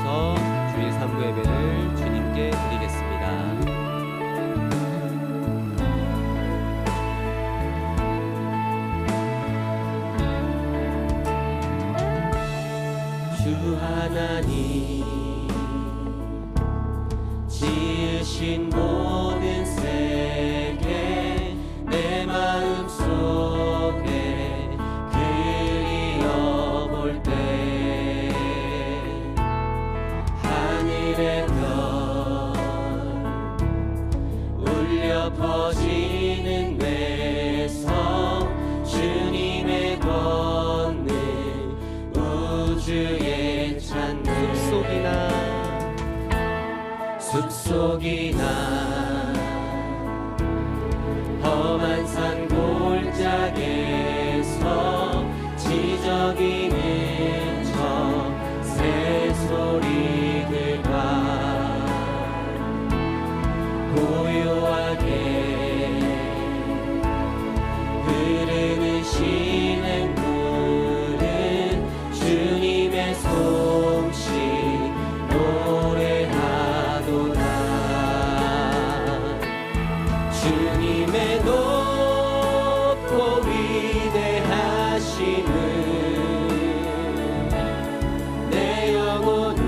기도하면서 주일 3부 예배를 주님께 드리겠습니다. 주 하나님 지으신 모든 세계 내 마음속에 그리어볼 때 하늘의 별 울려 퍼지는 외성 주님의 권능 우주의 찬양 숲속이나 험한 산 골짜기에서 지저귀는 저 새소리들과 고요하게 흐르는 시냇물은 주님의 솜씨 노래하도다. 주님의 높고 위대하심을 내 영혼이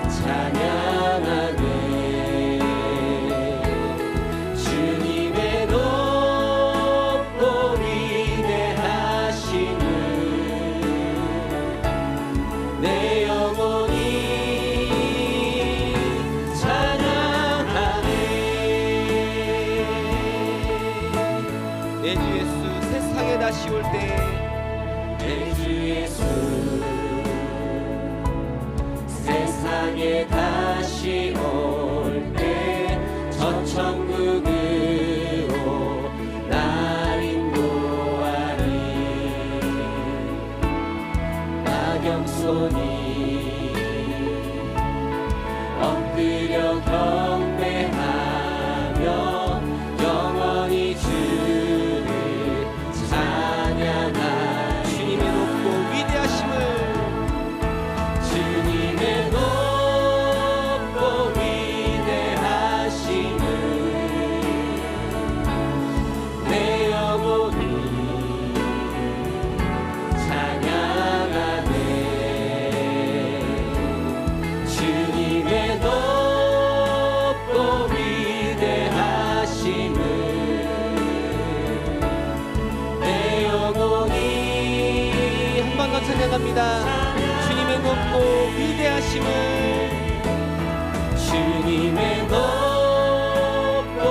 찬양하네. 주님의 높고 위대하심을 내 영혼이 찬양하네. 내 주 예수 세상에 다시 올 때 내 주 예수 세상에 다시 올 때 저 천국으로 날 인도하리. 나경손이 엎드려 경배하며 영원히 주를 찬양하리. 주님의 높고 위대하심을 주님의 높고 위대하심을 내 영혼이 찬양하네. 주님의 높고 위대하심을 내 영혼이 한 번 더 찬양합니다. 주님의 높고 위대하심을 주님의 높고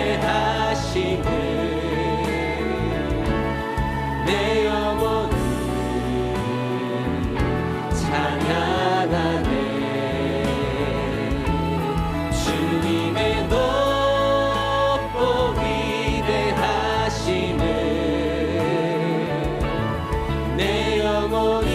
위대하심을 내 영혼이 찬양하네. 주님의 높고 위대하심을 내 영혼이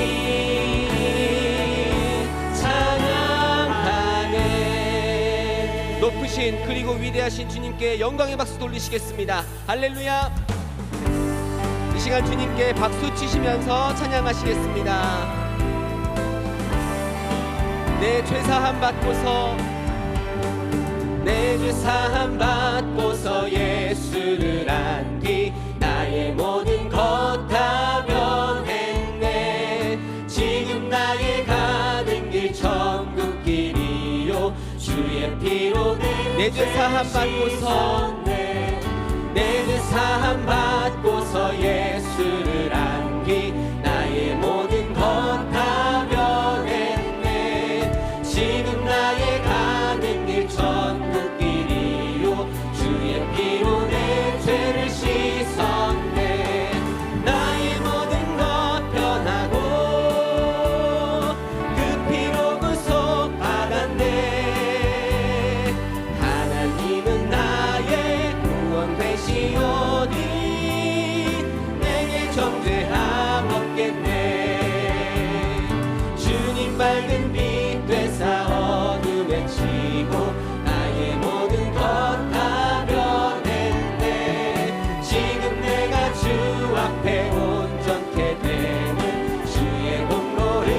찬양하네. 높으신 그리고 위대하신 주님께 영광의 박수 돌리시겠습니다. 할렐루야. 이 시간 주님께 박수 치시면서 찬양하시겠습니다. 내 죄사함 받고서 내 죄사함 받고서 예수를 안기 나의 모든 것 다 변했네. 지금 나의 가는 길 천국 길이요 주의 피로 내 죄사함 받고서 내 죄사함 받고서 예수를 안기 나의 모든 것 다 변했네. 지금 나의 가는 길 천국 길이요 주의 피로 내 죄를 씻었네. 나의 모든 것 변하고 그 피로 구속받았네. 하나님은 나의 구원 되시오니 내게 정죄함 없겠네. 주님 밝은 빛 되사 어둠에 치고 나의 모든 것 다 변했네. 지금 내가 주 앞에 온전케 되는 주의 공로를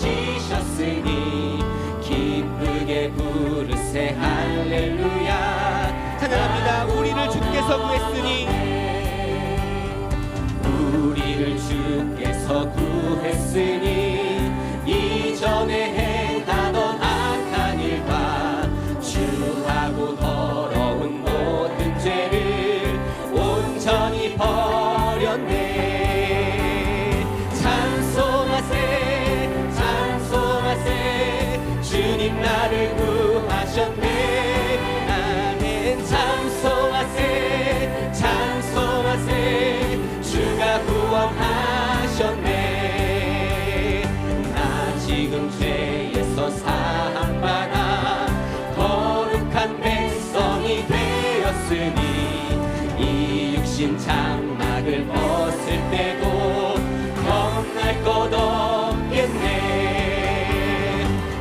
지셨으니 기쁘게 부르세 할렐루야. 찬양합니다. 우리를 주께서 구했으니, 우리를 주께서 구했으니 이전에 행하던 악한 일과 주하고 더러운 모든 죄를 온전히 버렸네. 찬송하세 찬송하세 주님 나를 구하셨네. 아멘. 찬송하세 찬송하세 주가 구원하셨네. 나 지금 죄에서 사함받아 거룩한 백성이 되었으니 이 육신 장막을 벗을 때도 겁날 것 없겠네.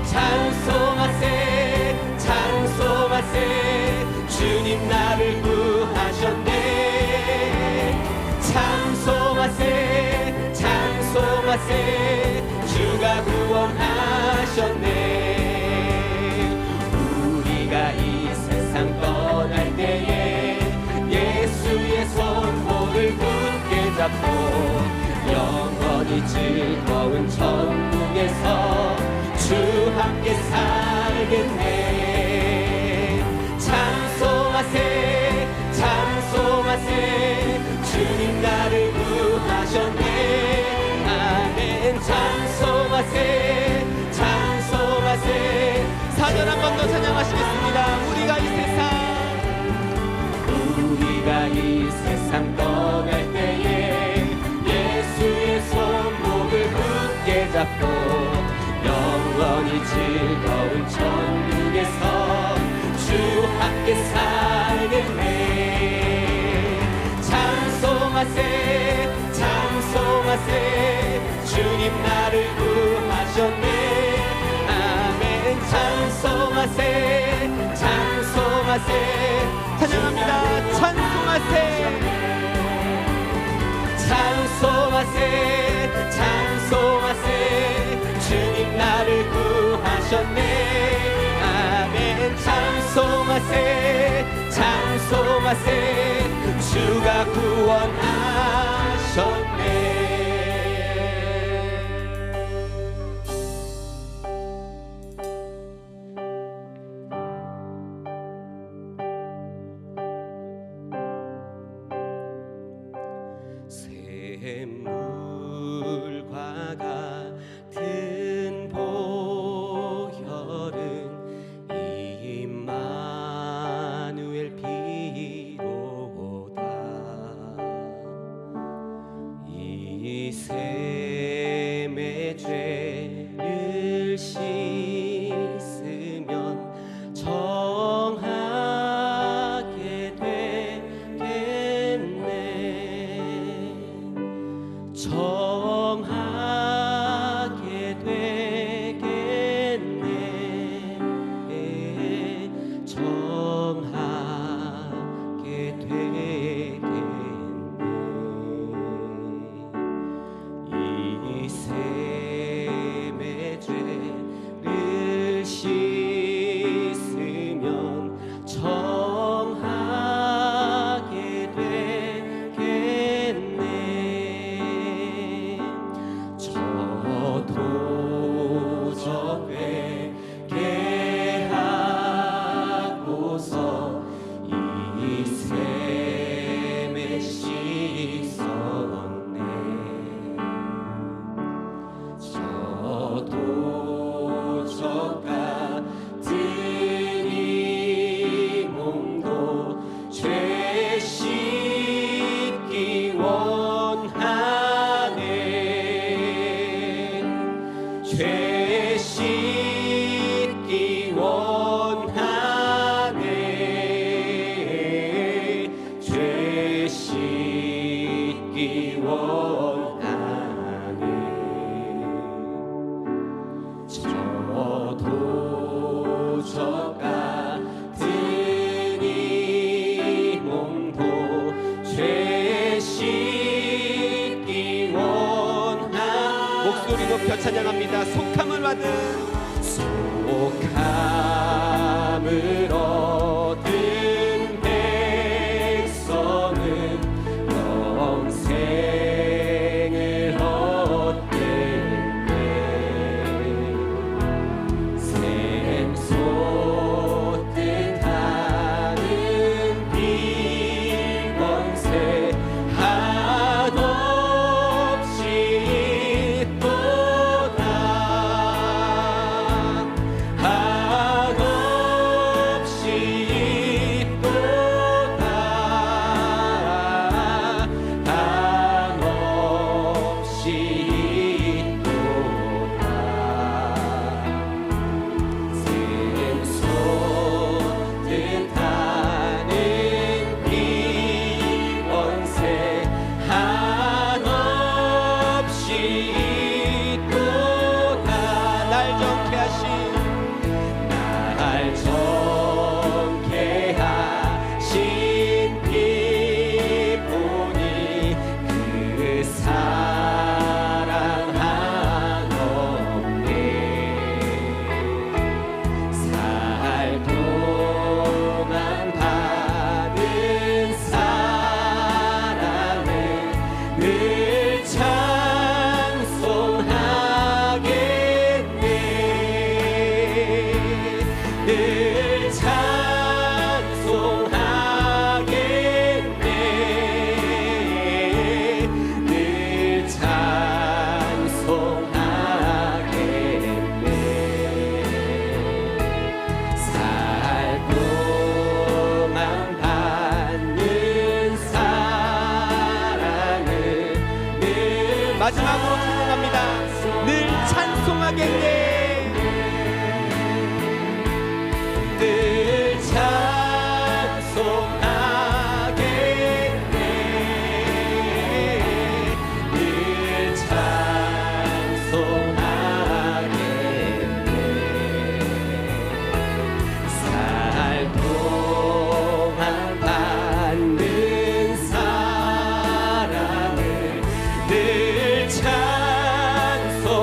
찬송하세 찬송하세 주님 나를 구하셨네. 찬송하세 찬송하세 주가 구원하셨네. 우리가 이 세상 떠날 때에 예수의 손목을 굳게 잡고 영원히 즐거운 천국에서 주 함께 살겠네. 찬송하세 찬송하세 주님 나를 구하셨네. 아멘. 찬송하세 찬송하세. 4절 한 번 더 찬양하시겠습니다. 우리가 이 세상 떠날 때에 예수의 손목을 굳게 잡고 영원히 즐거운 천국에서 주 함께 살겠네. 찬송하세 찬송하세 주님 나를 구하셨네. 아멘. 찬송하세 찬송하세. 찬양합니다. 찬송하세 찬송하세 찬송하세 주님 나를 구하셨네. 아멘. 찬송하세 찬송하세 주가 구원하셨네. 샘물과 같은 보혈은 임마누엘 피로다. 이 샘의 죄를 씻으면 정하게 되겠네. 정하게 되겠네. 정하게 되겠네. 이 샘의 죄를 씻으면 정하게 되겠네. 저도 저 회개 하고서 이 샘에 씻었네. 저도 저 같은 이 몸도 죄 씻기 원하네. 죄 씻기 원하네. 죄 씻기 원하네. 저도 저 같은 이 몸도 죄 씻기 원하네. 목소리 높여 찬양합니다. 속함을 받은 속함을 얻은 백성은 영생을 얻겠네. 샘솟듯 하는 비권세 한없이 또다 한없이 또다 한없이 또다 샘솟듯 하는 비권세 한없이 또다 날 정케 하신 날 정케 하신 피보니 그 사랑 한없네. 살 동안 받은 사랑을 늘 찬송하겠네. 늘 찬송하겠네. 늘 찬송하겠네. 살 동안 받는 사랑을 늘 마지막으로 찬양합니다. 늘 찬송하겠네. 늘 찬송하겠네. 늘 찬송하겠네. 살 동안 받는 사랑을 늘 찬송하겠네.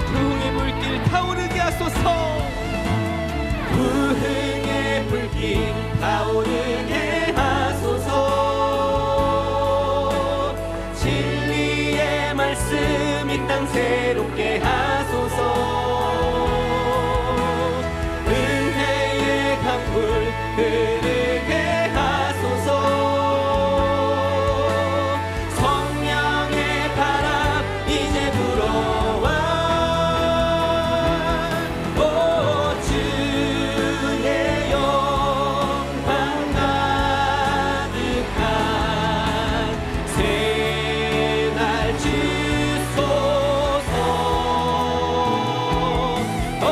부흥의 불길 타오르게 하소서. 부흥의 불길 타오르게 하소서. 진리의 말씀 이 땅 새롭게 하소서. 은혜의 강물 흐르게 하소서. 성령의 바람 이제 불어와. 오 주의 영광 가득한 새날 주소서. 오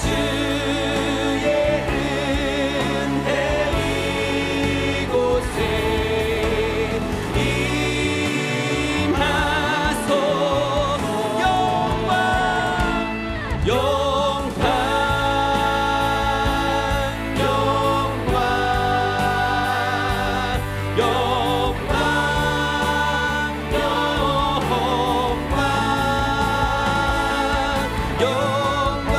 주의 은혜 이곳에 임하소서. 영광 영광 영광 영광 영광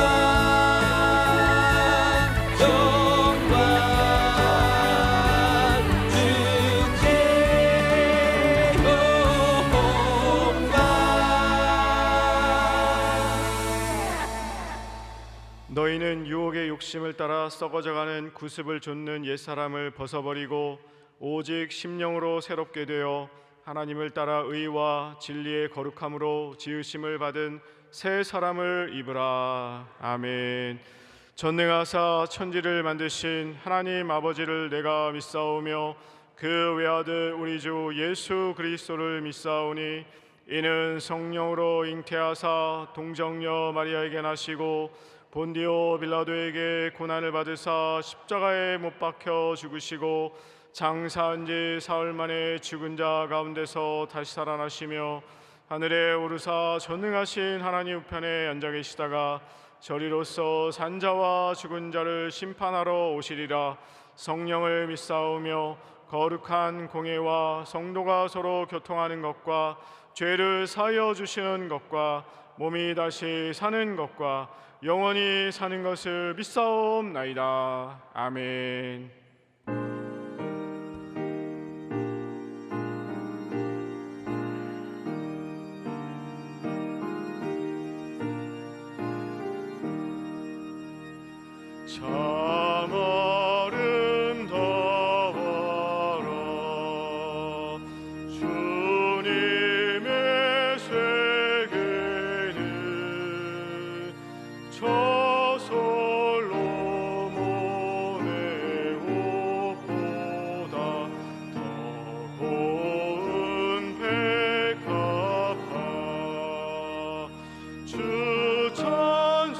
영광 주께 영광. 너희는 유혹의 욕심을 따라 썩어져가는 구습을 좇는 옛사람을 벗어버리고 오직 심령으로 새롭게 되어 하나님을 따라 의와 진리의 거룩함으로 지으심을 받은 새 사람을 입으라. 아멘. 전능하사 천지를 만드신 하나님 아버지를 내가 믿사오며 그 외아들 우리 주 예수 그리스도를 믿사오니 이는 성령으로 잉태하사 동정녀 마리아에게 나시고 본디오 빌라도에게 고난을 받으사 십자가에 못 박혀 죽으시고 장사한 지 사흘 만에 죽은 자 가운데서 다시 살아나시며 하늘에 오르사 전능하신 하나님 우편에 앉아 계시다가 저리로서 산자와 죽은 자를 심판하러 오시리라. 성령을 믿사오며 거룩한 공예와 성도가 서로 교통하는 것과 죄를 사하여 주시는 것과 몸이 다시 사는 것과 영원히 사는 것을 믿사옵나이다. 아멘. 참 아름다워라 주님의 세계는 저절로 몸의 옷보다 더 고운 백합화 주 찬송하는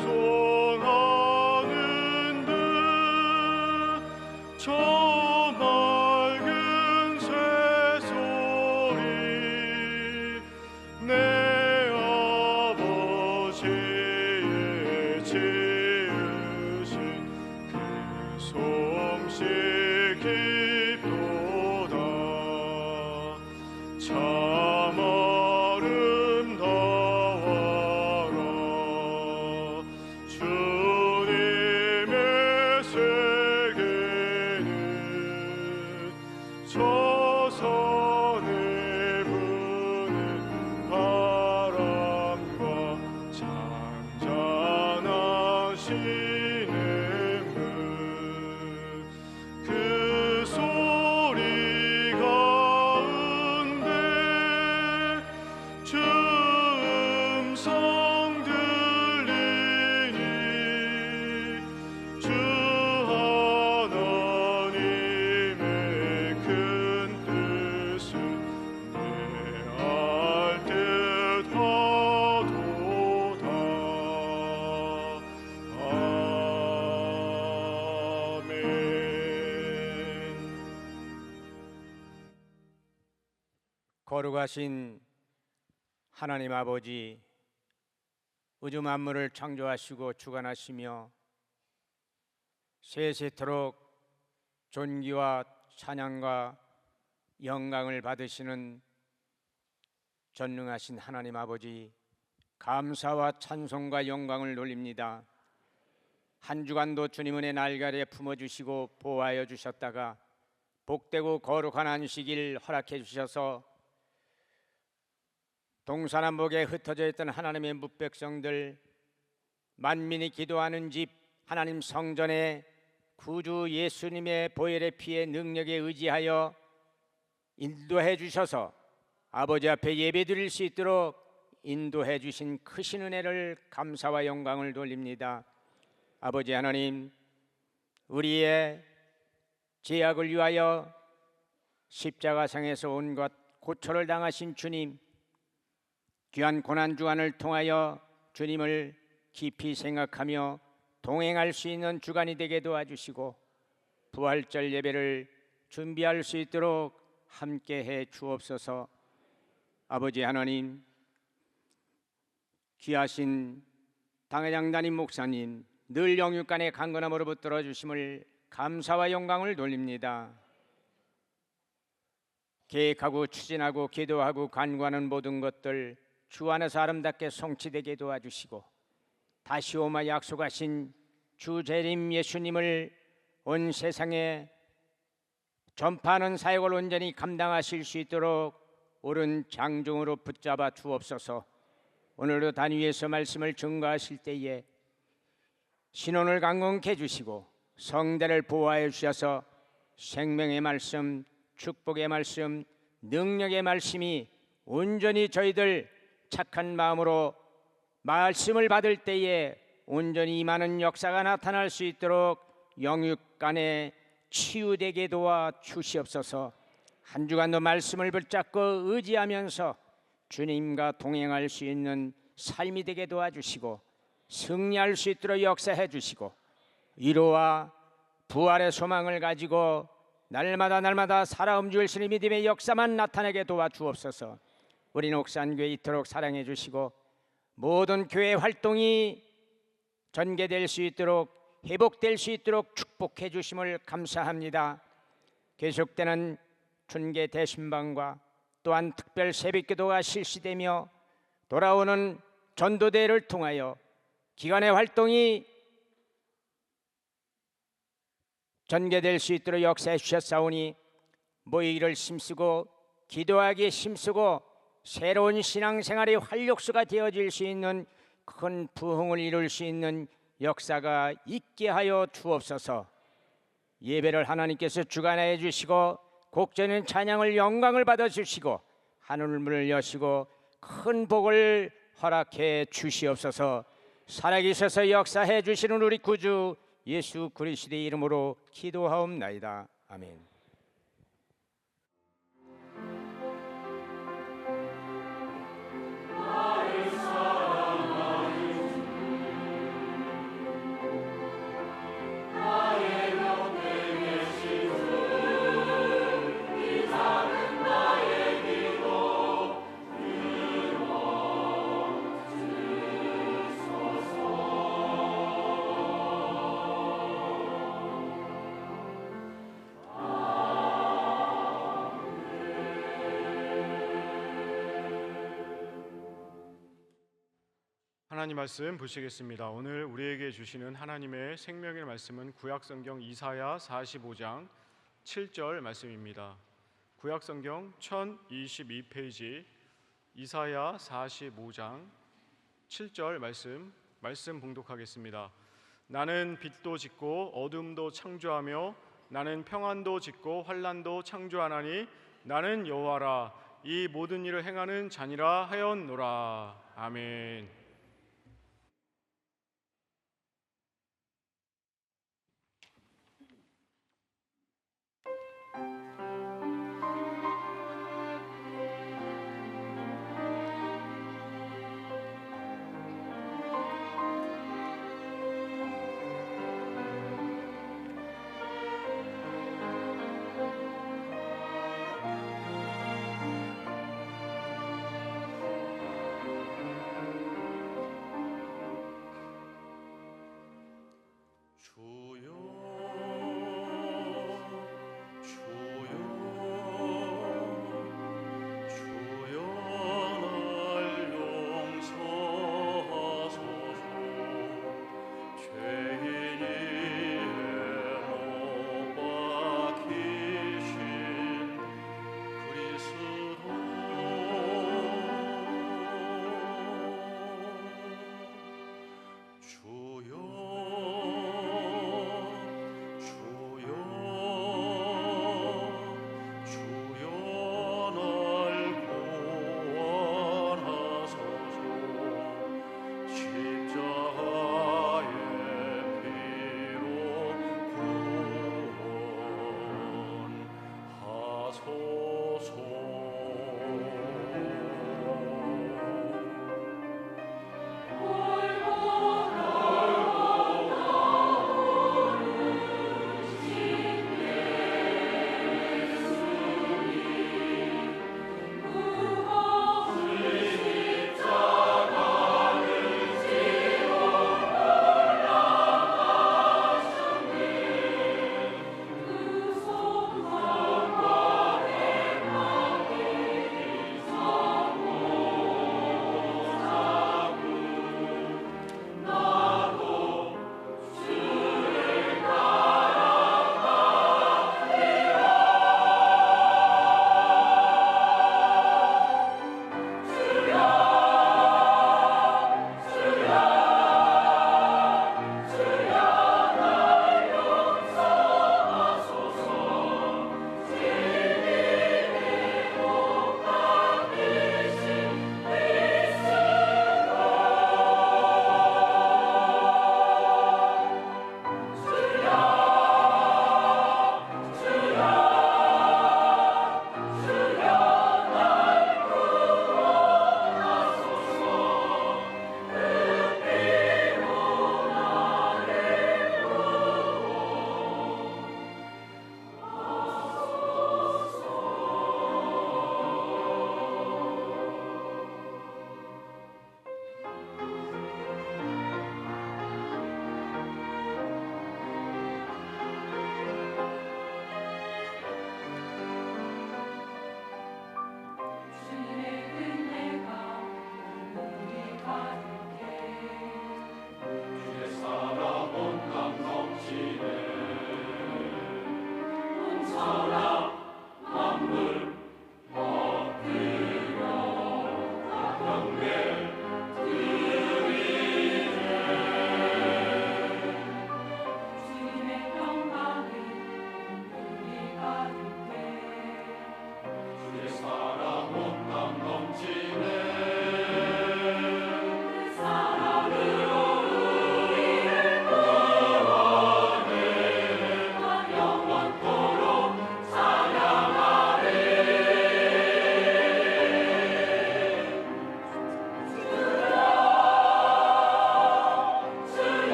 저 맑은 새소리 내 아버지의 지으신 그 솜씨 깊도다. 참 아름다워라 주님의 세계는 저선을 부는 바람과 잔잔하신 그 소리 가운데 주 음성 들리니 주 하나님의 큰 뜻을 내알 듯하도다. 아멘. 거룩하신 하나님 아버지, 우주 만물을 창조하시고 주관하시며 세세토록 존귀와 찬양과 영광을 받으시는 전능하신 하나님 아버지, 감사와 찬송과 영광을 돌립니다. 한 주간도 주님 은혜 날가리에 품어주시고 보호하여 주셨다가 복되고 거룩한 안식일 허락해 주셔서 동서남북에 흩어져 있던 하나님의 뭇백성들, 만민이 기도하는 집 하나님 성전에 구주 예수님의 보혈의 피의 능력에 의지하여 인도해 주셔서 아버지 앞에 예배드릴 수 있도록 인도해 주신 크신 은혜를 감사와 영광을 돌립니다. 아버지 하나님, 우리의 죄악을 위하여 십자가상에서 온갖 고초를 당하신 주님, 귀한 고난주간을 통하여 주님을 깊이 생각하며 동행할 수 있는 주간이 되게 도와주시고 부활절 예배를 준비할 수 있도록 함께해 주옵소서. 아버지 하나님, 귀하신 당회장 담임 목사님 늘 영육간의 강건함으로 붙들어 주심을 감사와 영광을 돌립니다. 계획하고 추진하고 기도하고 간구하는 모든 것들 주 안에서 아름답게 성취되게 도와주시고 다시 오마 약속하신 주 재림 예수님을 온 세상에 전파하는 사역을 온전히 감당하실 수 있도록 옳은 장중으로 붙잡아 주옵소서. 오늘도 단 위에서 말씀을 증거하실 때에 신혼을 강건케 해주시고 성대를 보호하여 주셔서 생명의 말씀, 축복의 말씀, 능력의 말씀이 온전히 저희들 착한 마음으로 말씀을 받을 때에 온전히 임하는 역사가 나타날 수 있도록 영육간에 치유되게 도와 주시옵소서. 한 주간도 말씀을 붙잡고 의지하면서 주님과 동행할 수 있는 삶이 되게 도와주시고 승리할 수 있도록 역사해 주시고 위로와 부활의 소망을 가지고 날마다 살아 움직일 수 있는 믿음의 역사만 나타내게 도와주옵소서. 우리 옥산교회 이토록 사랑해 주시고 모든 교회 활동이 전개될 수 있도록 회복될 수 있도록 축복해 주심을 감사합니다. 계속되는 춘계 대신방과 또한 특별 새벽기도가 실시되며 돌아오는 전도대회를 통하여 기관의 활동이 전개될 수 있도록 역사해 주셨사오니 모이기를 힘쓰고 기도하기에 힘쓰고 새로운 신앙생활의 활력소가 되어질 수 있는 큰 부흥을 이룰 수 있는 역사가 있게 하여 주옵소서. 예배를 하나님께서 주관하여 주시고 곡전인 찬양을 영광을 받아 주시고 하늘문을 여시고 큰 복을 허락해 주시옵소서. 살아계셔서 역사해 주시는 우리 구주 예수 그리스도의 이름으로 기도하옵나이다. 아멘. 하나님 말씀 보시겠습니다. 오늘 우리에게 주시는 하나님의 생명의 말씀은 구약성경 이사야 45장 7절 말씀입니다. 구약성경 1022페이지 이사야 45장 7절 말씀 봉독하겠습니다. 나는 빛도 짓고 어둠도 창조하며 나는 평안도 짓고 환난도 창조하나니 나는 여호와라 이 모든 일을 행하는 자니라 하였노라. 아멘.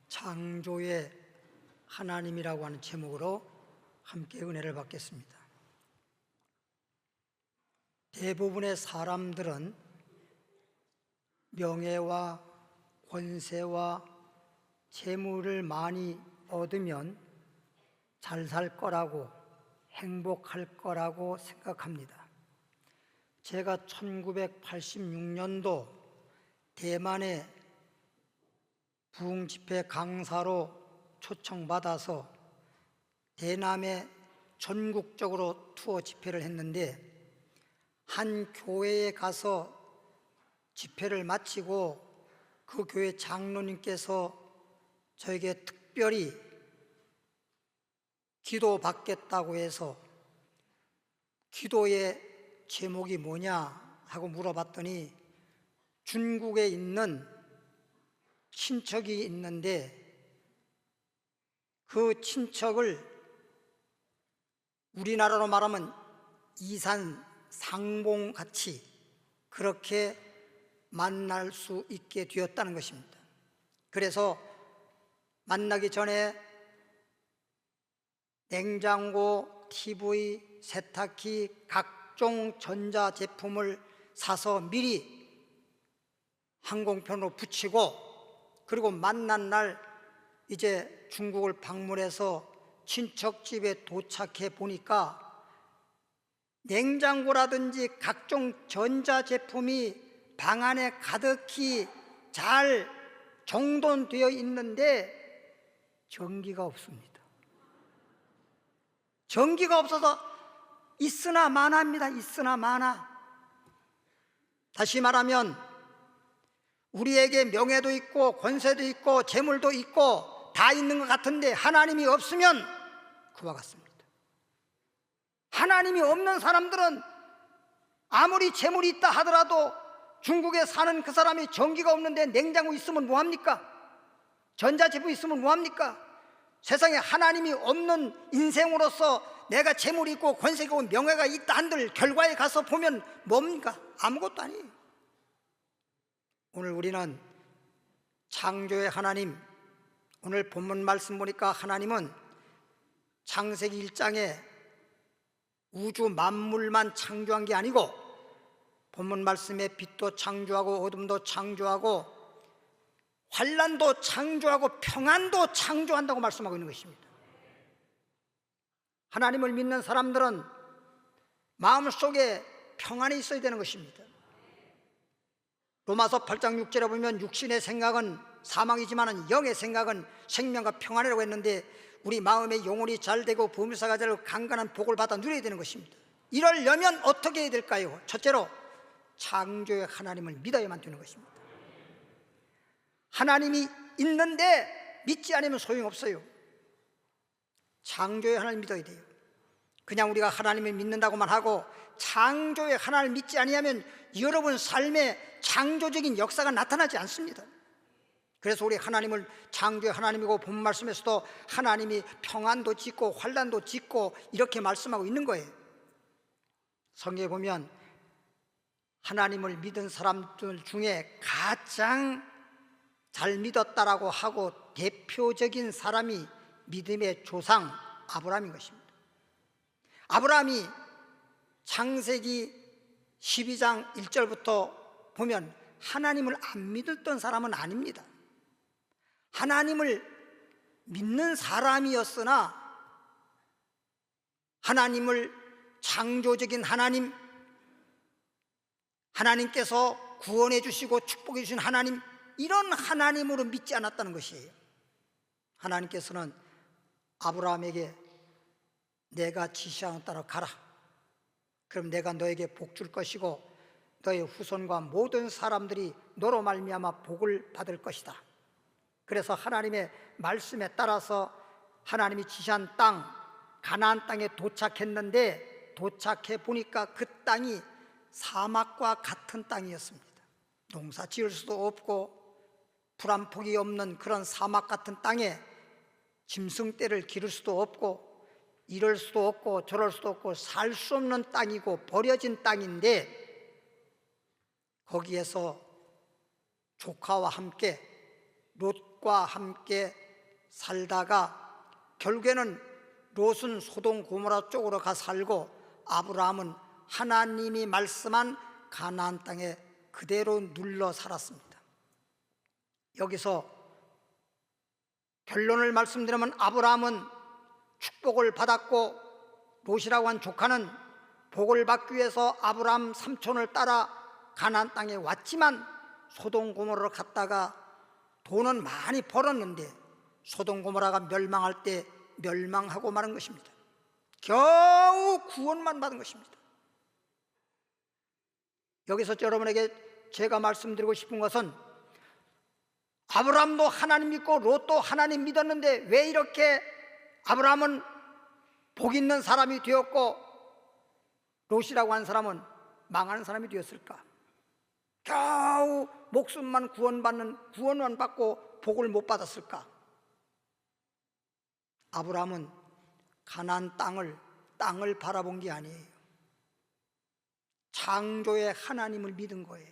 창조의 하나님이라고 하는 제목으로 함께 은혜를 받겠습니다. 대부분의 사람들은 명예와 권세와 재물을 많이 얻으면 잘 살 거라고, 행복할 거라고 생각합니다. 제가 1986년도 대만의 부흥 집회 강사로 초청받아서 대남에 전국적으로 투어 집회를 했는데, 한 교회에 가서 집회를 마치고 그 교회 장로님께서 저에게 특별히 기도받겠다고 해서 기도의 제목이 뭐냐 하고 물어봤더니 중국에 있는 친척이 있는데 그 친척을 우리나라로 말하면 이산 상봉같이 그렇게 만날 수 있게 되었다는 것입니다. 그래서 만나기 전에 냉장고, TV, 세탁기, 각종 전자제품을 사서 미리 항공편으로 붙이고, 그리고 만난 날 이제 중국을 방문해서 친척집에 도착해 보니까 냉장고라든지 각종 전자제품이 방 안에 가득히 잘 정돈되어 있는데 전기가 없습니다. 전기가 없어서 있으나 마나입니다. 있으나 마나. 다시 말하면 우리에게 명예도 있고 권세도 있고 재물도 있고 다 있는 것 같은데 하나님이 없으면 그와 같습니다. 하나님이 없는 사람들은 아무리 재물이 있다 하더라도 중국에 사는 그 사람이 전기가 없는데 냉장고 있으면 뭐합니까? 전자제품 있으면 뭐합니까? 세상에 하나님이 없는 인생으로서 내가 재물이 있고 권세가 있고 명예가 있다 한들 결과에 가서 보면 뭡니까? 아무것도 아니에요. 오늘 우리는 창조의 하나님, 오늘 본문 말씀 보니까 하나님은 창세기 1장에 우주 만물만 창조한 게 아니고 본문 말씀에 빛도 창조하고 어둠도 창조하고 환난도 창조하고 평안도 창조한다고 말씀하고 있는 것입니다. 하나님을 믿는 사람들은 마음속에 평안이 있어야 되는 것입니다. 로마서 8장 6절에 보면 육신의 생각은 사망이지만 영의 생각은 생명과 평안이라고 했는데 우리 마음의 영혼이 잘 되고 범사가 잘 되고 강건한 복을 받아 누려야 되는 것입니다. 이러려면 어떻게 해야 될까요? 첫째로 창조의 하나님을 믿어야만 되는 것입니다. 하나님이 있는데 믿지 않으면 소용없어요. 창조의 하나님을 믿어야 돼요. 그냥 우리가 하나님을 믿는다고만 하고 창조의 하나님을 믿지 아니하면 여러분 삶에 창조적인 역사가 나타나지 않습니다. 그래서 우리 하나님을 창조의 하나님이고 본 말씀에서도 하나님이 평안도 짓고 환난도 짓고 이렇게 말씀하고 있는 거예요. 성경에 보면 하나님을 믿은 사람들 중에 가장 잘 믿었다라고 하고 대표적인 사람이 믿음의 조상 아브라함인 것입니다. 아브라함이 창세기 12장 1절부터 보면 하나님을 안 믿었던 사람은 아닙니다. 하나님을 믿는 사람이었으나 하나님을 창조적인 하나님, 하나님께서 구원해 주시고 축복해 주신 하나님, 이런 하나님으로 믿지 않았다는 것이에요. 하나님께서는 아브라함에게 내가 지시하는 따라 가라. 그럼 내가 너에게 복 줄 것이고 너의 후손과 모든 사람들이 너로 말미암아 복을 받을 것이다. 그래서 하나님의 말씀에 따라서 하나님이 지시한 땅, 가나안 땅에 도착했는데 도착해 보니까 그 땅이 사막과 같은 땅이었습니다. 농사 지을 수도 없고 풀 한 폭이 없는 그런 사막 같은 땅에 짐승떼를 기를 수도 없고 이럴 수도 없고 저럴 수도 없고 살 수 없는 땅이고 버려진 땅인데 거기에서 조카와 함께 롯과 롯과 함께 살다가 결국에는 롯은 소돔 고모라 쪽으로 가 살고 아브라함은 하나님이 말씀한 가나안 땅에 그대로 눌러 살았습니다. 여기서 결론을 말씀드리면 아브라함은 축복을 받았고 롯이라고 한 조카는 복을 받기 위해서 아브라함 삼촌을 따라 가나안 땅에 왔지만 소돔 고모라로 갔다가 돈은 많이 벌었는데 소돔 고모라가 멸망할 때 멸망하고 마는 것입니다. 겨우 구원만 받은 것입니다. 여기서 여러분에게 제가 말씀드리고 싶은 것은 아브라함도 하나님 믿고 롯도 하나님 믿었는데 왜 이렇게 아브라함은 복 있는 사람이 되었고 롯이라고 한 사람은 망하는 사람이 되었을까? 겨우 목숨만 구원만 받고 복을 못 받았을까? 아브라함은 가나안 땅을 바라본 게 아니에요. 창조의 하나님을 믿은 거예요.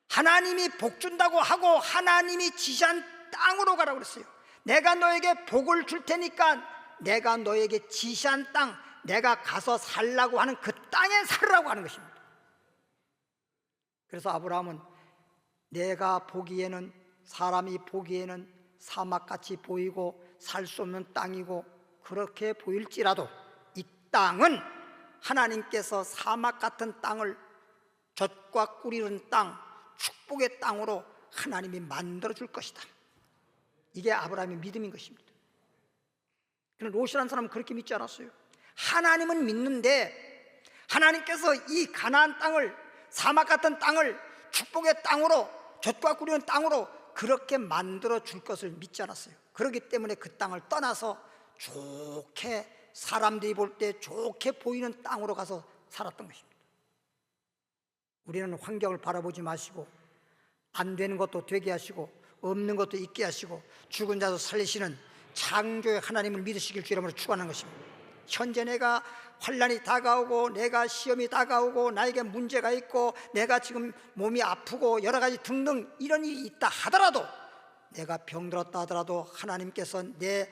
하나님이 복 준다고 하고 하나님이 지시한 땅으로 가라고 그랬어요. 내가 너에게 복을 줄 테니까 내가 너에게 지시한 땅, 내가 가서 살라고 하는 그 땅에 살라고 하는 것입니다. 그래서 아브라함은 내가 보기에는, 사람이 보기에는 사막같이 보이고 살 수 없는 땅이고 그렇게 보일지라도 이 땅은 하나님께서 사막 같은 땅을 젖과 꿀이 흐르는 땅, 축복의 땅으로 하나님이 만들어 줄 것이다. 이게 아브라함의 믿음인 것입니다. 그런데 롯이라는 사람은 그렇게 믿지 않았어요. 하나님은 믿는데 하나님께서 이 가나안 땅을, 사막 같은 땅을 축복의 땅으로, 젖과 꿀이 흐르는 땅으로 그렇게 만들어 줄 것을 믿지 않았어요. 그렇기 때문에 그 땅을 떠나서 좋게, 사람들이 볼 때 좋게 보이는 땅으로 가서 살았던 것입니다. 우리는 환경을 바라보지 마시고 안 되는 것도 되게 하시고 없는 것도 있게 하시고 죽은 자도 살리시는 창조의 하나님을 믿으시길 주 이름으로 축원하는 것입니다. 현재 내가 환난이 다가오고 내가 시험이 다가오고 나에게 문제가 있고 내가 지금 몸이 아프고 여러 가지 등등 이런 일이 있다 하더라도, 내가 병들었다 하더라도 하나님께서 내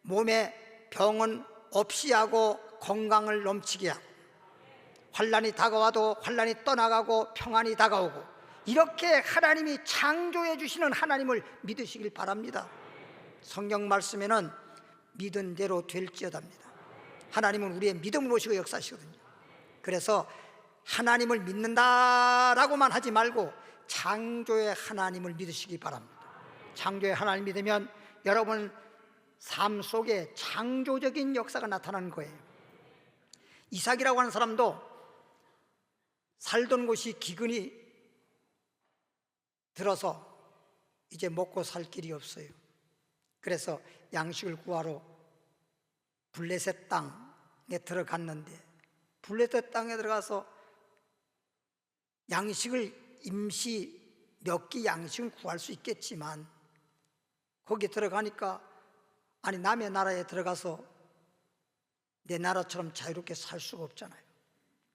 몸에 병은 없이 하고 건강을 넘치게 하고, 환난이 다가와도 환난이 떠나가고 평안이 다가오고, 이렇게 하나님이 창조해 주시는 하나님을 믿으시길 바랍니다. 성경 말씀에는 믿은 대로 될지어다입니다. 하나님은 우리의 믿음을 보시고 역사하시거든요. 그래서 하나님을 믿는다라고만 하지 말고 창조의 하나님을 믿으시기 바랍니다. 창조의 하나님 믿으면 여러분 삶 속에 창조적인 역사가 나타나는 거예요. 이삭이라고 하는 사람도 살던 곳이 기근이 들어서 이제 먹고 살 길이 없어요. 그래서 양식을 구하러 블레셋 땅에 들어갔는데, 블레셋 땅에 들어가서 양식을 임시 몇 끼 양식은 구할 수 있겠지만 거기 들어가니까 아니 남의 나라에 들어가서 내 나라처럼 자유롭게 살 수가 없잖아요.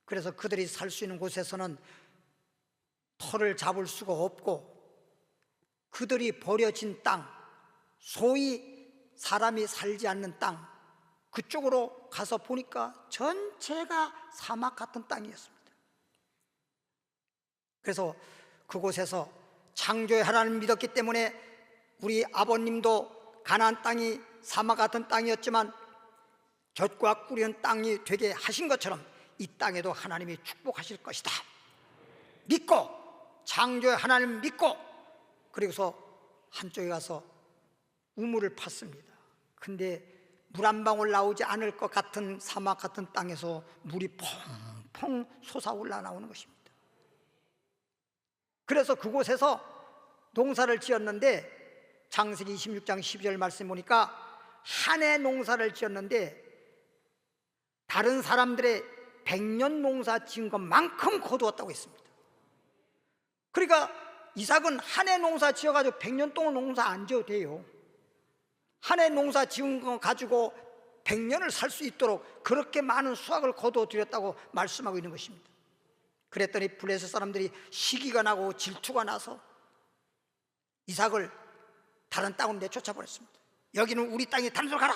그래서 그들이 살 수 있는 곳에서는 터를 잡을 수가 없고, 그들이 버려진 땅, 소위 사람이 살지 않는 땅, 그쪽으로 가서 보니까 전체가 사막 같은 땅이었습니다. 그래서 그곳에서 창조의 하나님을 믿었기 때문에 우리 아버님도 가나안 땅이 사막 같은 땅이었지만 젖과 꿀이 흐르는 땅이 되게 하신 것처럼 이 땅에도 하나님이 축복하실 것이다 믿고, 창조의 하나님을 믿고, 그리고서 한쪽에 가서 우물을 팠습니다. 근데 물 한 방울 나오지 않을 것 같은 사막 같은 땅에서 물이 펑펑 솟아올라 나오는 것입니다. 그래서 그곳에서 농사를 지었는데, 창세기 26장 12절 말씀 보니까 한 해 농사를 지었는데 다른 사람들의 100년 농사 지은 것만큼 거두었다고 했습니다. 그러니까 이삭은 한 해 농사 지어가지고 100년 동안 농사 안 지어도 돼요. 한 해 농사 지은 거 가지고 100년을 살 수 있도록 그렇게 많은 수확을 거두어 드렸다고 말씀하고 있는 것입니다. 그랬더니 블레셋 사람들이 시기가 나고 질투가 나서 이삭을 다른 땅으로 내쫓아 버렸습니다. 여기는 우리 땅이 다른 데로 가라.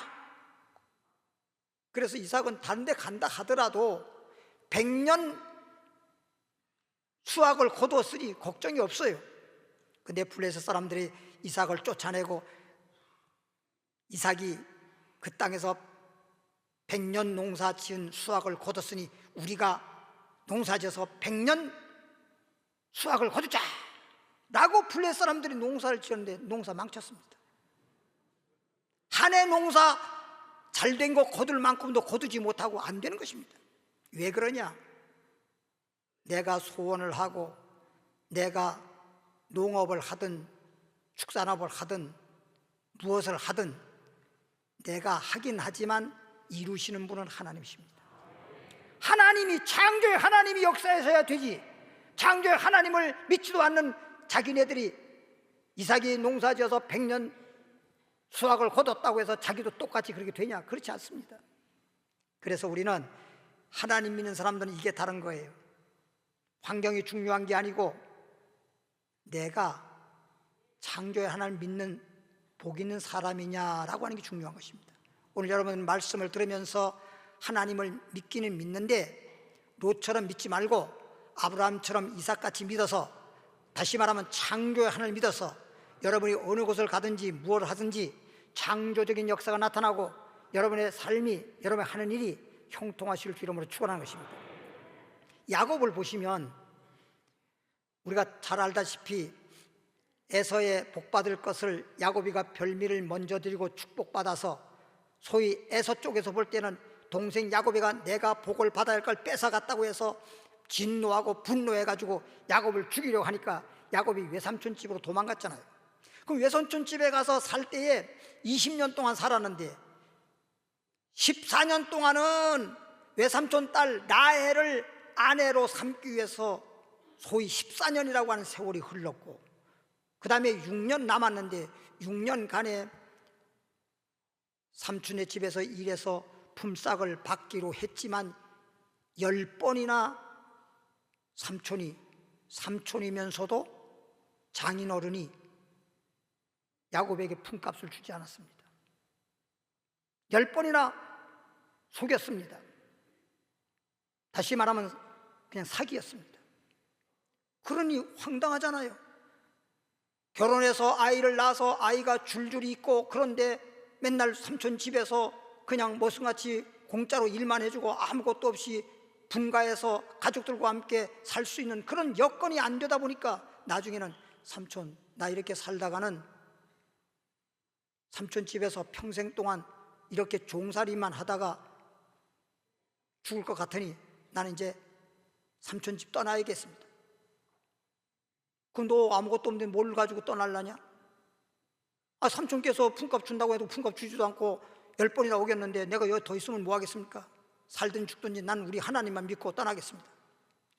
그래서 이삭은 다른 데 간다 하더라도 100년 수확을 거두었으니 걱정이 없어요. 근데 블레셋 사람들이 이삭을 쫓아내고 이삭이 그 땅에서 100년 농사 지은 수확을 거뒀으니 우리가 농사 지어서 100년 수확을 거두자 라고 블레셋 사람들이 농사를 지었는데 농사 망쳤습니다. 한 해 농사 잘된 거 거둘 만큼도 거두지 못하고 안 되는 것입니다. 왜 그러냐? 내가 소원을 하고 내가 농업을 하든 축산업을 하든 무엇을 하든 내가 하긴 하지만 이루시는 분은 하나님이십니다. 하나님이, 창조의 하나님이 역사하셔야 되지, 창조의 하나님을 믿지도 않는 자기네들이 이삭이 농사지어서 100년 수확을 거뒀다고 해서 자기도 똑같이 그렇게 되냐? 그렇지 않습니다. 그래서 우리는 하나님 믿는 사람들은 이게 다른 거예요. 환경이 중요한 게 아니고 내가 창조의 하나님을 믿는 복 있는 사람이냐라고 하는 게 중요한 것입니다. 오늘 여러분 말씀을 들으면서 하나님을 믿기는 믿는데 롯처럼 믿지 말고 아브라함처럼 이삭같이 믿어서, 다시 말하면 창조의 하나님을 믿어서 여러분이 어느 곳을 가든지 무엇을 하든지 창조적인 역사가 나타나고 여러분의 삶이, 여러분의 하는 일이 형통하실 주 이름으로 축원하는 것입니다. 야곱을 보시면 우리가 잘 알다시피 에서의 복받을 것을 야곱이가 별미를 먼저 드리고 축복받아서, 소위 에서 쪽에서 볼 때는 동생 야곱이가 내가 복을 받아야 할 걸 뺏어갔다고 해서 진노하고 분노해가지고 야곱을 죽이려고 하니까 야곱이 외삼촌 집으로 도망갔잖아요. 그럼 외삼촌 집에 가서 살 때에 20년 동안 살았는데 14년 동안은 외삼촌 딸 라헬을 아내로 삼기 위해서 소위 14년이라고 하는 세월이 흘렀고, 그 다음에 6년 남았는데 6년간에 삼촌의 집에서 일해서 품삯을 받기로 했지만 10번이나 삼촌이면서도 장인어른이 야곱에게 품값을 주지 않았습니다. 10번이나 속였습니다. 다시 말하면 그냥 사기였습니다. 그러니 황당하잖아요. 결혼해서 아이를 낳아서 아이가 줄줄이 있고, 그런데 맨날 삼촌 집에서 그냥 머슴같이 공짜로 일만 해주고 아무것도 없이 분가해서 가족들과 함께 살 수 있는 그런 여건이 안 되다 보니까 나중에는 삼촌, 나 이렇게 살다가는 삼촌 집에서 평생 동안 이렇게 종살이만 하다가 죽을 것 같으니 나는 이제 삼촌 집 떠나야겠습니다. 그럼 너 아무것도 없는데 뭘 가지고 떠날라냐? 아, 삼촌께서 품값 준다고 해도 품값 주지도 않고 10번이나 오겠는데 내가 여기 더 있으면 뭐 하겠습니까? 살든 죽든지 난 우리 하나님만 믿고 떠나겠습니다.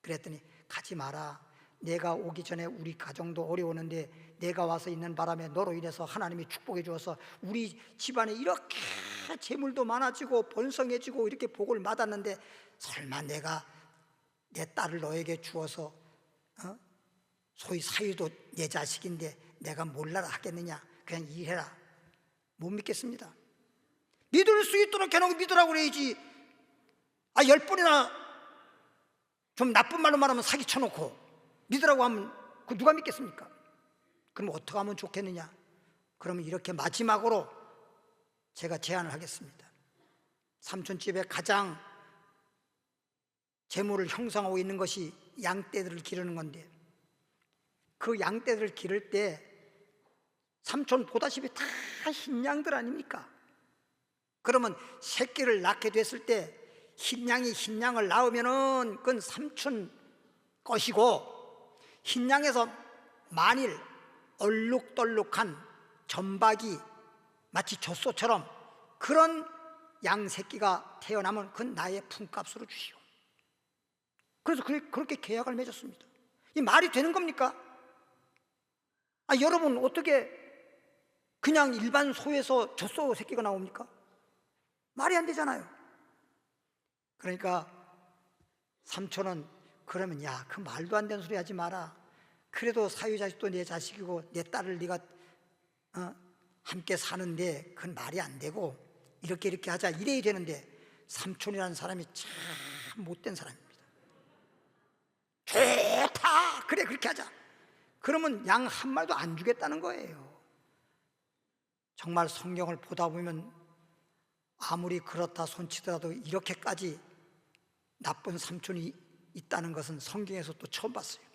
그랬더니 가지 마라. 내가 오기 전에 우리 가정도 어려웠는데 내가 와서 있는 바람에 너로 인해서 하나님이 축복해 주어서 우리 집안에 이렇게 재물도 많아지고 번성해지고 이렇게 복을 받았는데 설마 내가 내 딸을 너에게 주어서 소위 사위도 내 자식인데 내가 몰라라 하겠느냐? 그냥 일해라. 못 믿겠습니다. 믿을 수 있도록 해놓고 믿으라고 그래야지. 10번이나 좀 나쁜 말로 말하면 사기 쳐놓고 믿으라고 하면 그 누가 믿겠습니까? 그럼 어떻게 하면 좋겠느냐? 그러면 이렇게 마지막으로 제가 제안을 하겠습니다. 삼촌집에 가장 재물을 형성하고 있는 것이 양떼들을 기르는 건데, 그 양떼들을 기를 때 삼촌 보다시피 다 흰 양들 아닙니까? 그러면 새끼를 낳게 됐을 때 흰 양이 흰 양을 낳으면은 그건 삼촌 것이고, 흰 양에서 만일 얼룩덜룩한 전박이 마치 젖소처럼 그런 양 새끼가 태어나면 그건 나의 품값으로 주시오. 그래서 그렇게 계약을 맺었습니다. 이 말이 되는 겁니까? 여러분 어떻게 그냥 일반 소에서 젖소 새끼가 나옵니까? 말이 안 되잖아요. 그러니까 삼촌은 그러면 야, 그 말도 안 되는 소리 하지 마라. 그래도 사유자식도 내 자식이고 내 딸을 네가 함께 사는데 그건 말이 안 되고 이렇게 하자 이래야 되는데 삼촌이라는 사람이 참 못된 사람입니다. 좋다, 그래 그렇게 하자. 그러면 양 한 마리도 안 주겠다는 거예요. 정말 성경을 보다 보면 아무리 그렇다 손치더라도 이렇게까지 나쁜 삼촌이 있다는 것은 성경에서 또 처음 봤어요.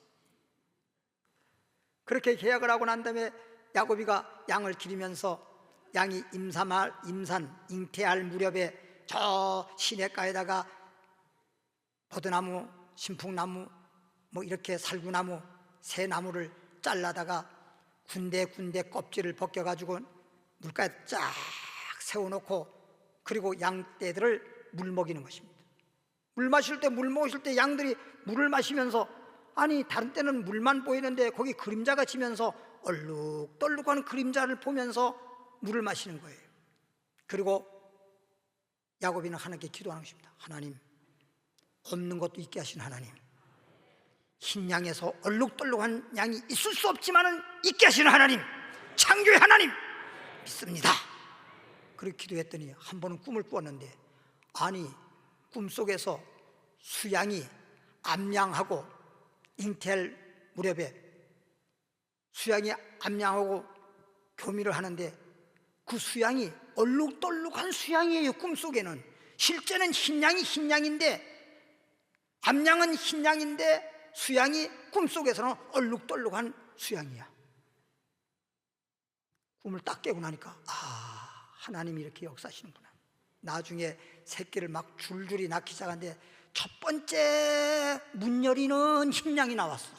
그렇게 계약을 하고 난 다음에 야곱이가 양을 기르면서 양이 임산 잉태할 무렵에 저 시냇가에다가 버드나무, 신풍나무, 뭐 이렇게 살구나무, 새 나무를 잘라다가 군데 껍질을 벗겨가지고 물가에 쫙 세워놓고 그리고 양떼들을 물 먹이는 것입니다. 물 마실 때 양들이 물을 마시면서 아니 다른 때는 물만 보이는데 거기 그림자가 지면서 얼룩덜룩한 그림자를 보면서 물을 마시는 거예요. 그리고 야곱이는 하나님께 기도하는 것입니다. 하나님, 없는 것도 있게 하신 하나님, 흰 양에서 얼룩덜룩한 양이 있을 수 없지만은 있게 하시는 하나님, 창조의 하나님 믿습니다. 그렇게 기도했더니 한 번은 꿈을 꾸었는데 아니 꿈속에서 수양이 암양하고 잉태할 무렵에 수양이 암양하고 교미를 하는데 그 수양이 얼룩덜룩한 수양이에요. 꿈속에는 실제는 흰 양인데 암양은 흰 양인데 수양이 꿈속에서는 얼룩덜룩한 수양이야. 꿈을 딱 깨고 나니까 하나님이 이렇게 역사하시는구나. 나중에 새끼를 막 줄줄이 낳기 시작하는데 첫 번째 문열이는 흰 양이 나왔어.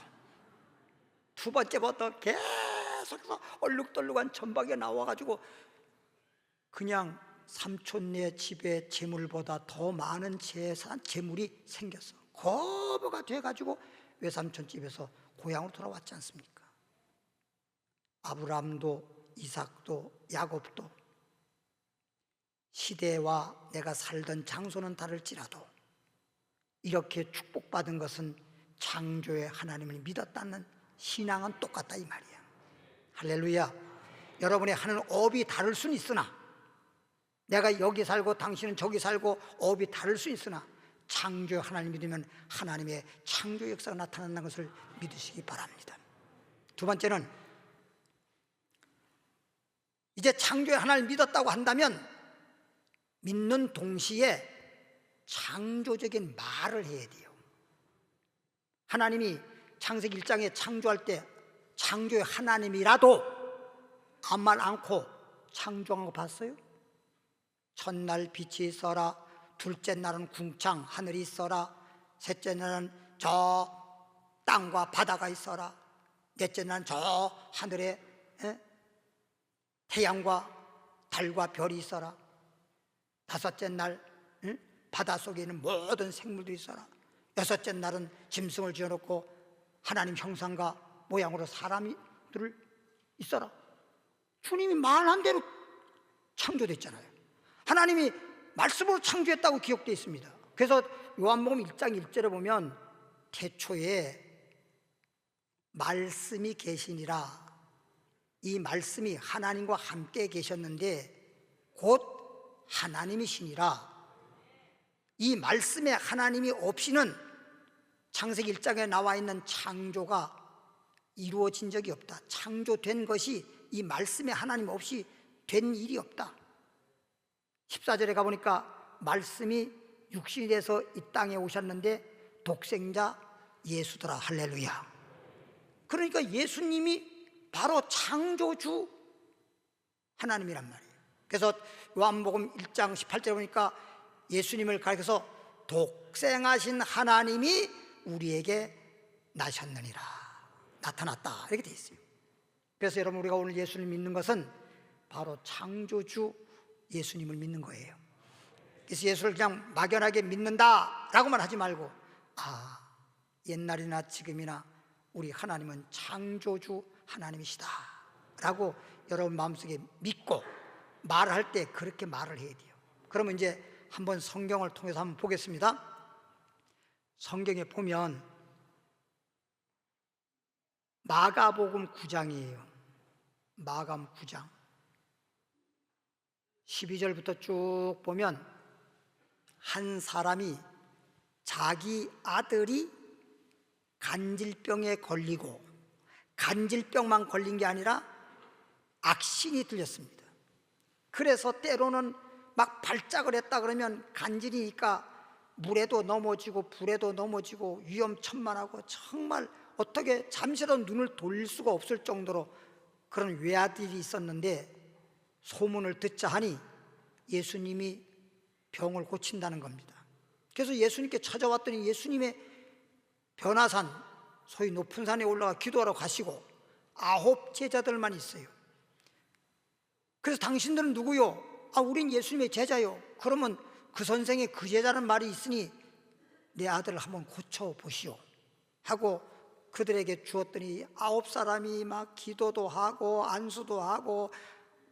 두 번째부터 계속해서 얼룩덜룩한 점박이가 나와가지고 그냥 삼촌네 집의 재물보다 더 많은 재물이 생겼어. 거부가 돼가지고 외삼촌 집에서 고향으로 돌아왔지 않습니까? 아브라함도 이삭도 야곱도 시대와 내가 살던 장소는 다를지라도 이렇게 축복받은 것은 창조의 하나님을 믿었다는 신앙은 똑같다 이 말이야. 할렐루야. 여러분의 하는 업이 다를 수는 있으나 내가 여기 살고 당신은 저기 살고 업이 다를 수 있으나 창조의 하나님 믿으면 하나님의 창조 역사가 나타난다는 것을 믿으시기 바랍니다. 두 번째는 이제 창조의 하나님을 믿었다고 한다면 믿는 동시에 창조적인 말을 해야 돼요. 하나님이 창세기 1장에 창조할 때 창조의 하나님이라도 아무 말 않고 창조한 거 봤어요? 첫날 빛이 있어라, 둘째 날은 궁창 하늘이 있어라, 셋째 날은 저 땅과 바다가 있어라, 넷째 날은 저 하늘에 태양과 달과 별이 있어라, 다섯째 날 바닷속에 있는 모든 생물들이 있어라, 여섯째 날은 짐승을 지어놓고 하나님 형상과 모양으로 사람들을 있어라. 주님이 말한 대로 창조됐잖아요. 하나님이 말씀으로 창조했다고 기록되어 있습니다. 그래서 요한복음 1장 1절에 보면 태초에 말씀이 계시니라. 이 말씀이 하나님과 함께 계셨는데 곧 하나님이시니라. 이 말씀에 하나님이 없이는 창세기 1장에 나와 있는 창조가 이루어진 적이 없다. 창조된 것이 이 말씀에 하나님 없이 된 일이 없다. 14절에 가보니까 말씀이 육신이 돼서 이 땅에 오셨는데 독생자 예수더라. 할렐루야. 그러니까 예수님이 바로 창조주 하나님이란 말이에요. 그래서 요한복음 1장 18절에 보니까 예수님을 가리켜서 독생하신 하나님이 우리에게 나셨느니라, 나타났다, 이렇게 되어 있어요. 그래서 여러분, 우리가 오늘 예수를 믿는 것은 바로 창조주 예수님을 믿는 거예요. 그래서 예수를 그냥 막연하게 믿는다 라고만 하지 말고 옛날이나 지금이나 우리 하나님은 창조주 하나님이시다 라고 여러분 마음속에 믿고 말할 때 그렇게 말을 해야 돼요. 그러면 이제 한번 성경을 통해서 한번 보겠습니다. 성경에 보면 마가복음 9장이에요. 마가복음 9장 12절부터 쭉 보면 한 사람이 자기 아들이 간질병에 걸리고 간질병만 걸린 게 아니라 악신이 들렸습니다. 그래서 때로는 막 발작을 했다 그러면 간질이니까 물에도 넘어지고 불에도 넘어지고 위험천만하고 정말 어떻게 잠시라도 눈을 돌릴 수가 없을 정도로 그런 외아들이 있었는데 소문을 듣자 하니 예수님이 병을 고친다는 겁니다. 그래서 예수님께 찾아왔더니 예수님의 변화산, 소위 높은 산에 올라가 기도하러 가시고 9 제자들만 있어요. 그래서 당신들은 누구요? 우린 예수님의 제자요. 그러면 그 선생의 그 제자라는 말이 있으니 내 아들을 한번 고쳐보시오 하고 그들에게 주었더니 9 사람이 막 기도도 하고 안수도 하고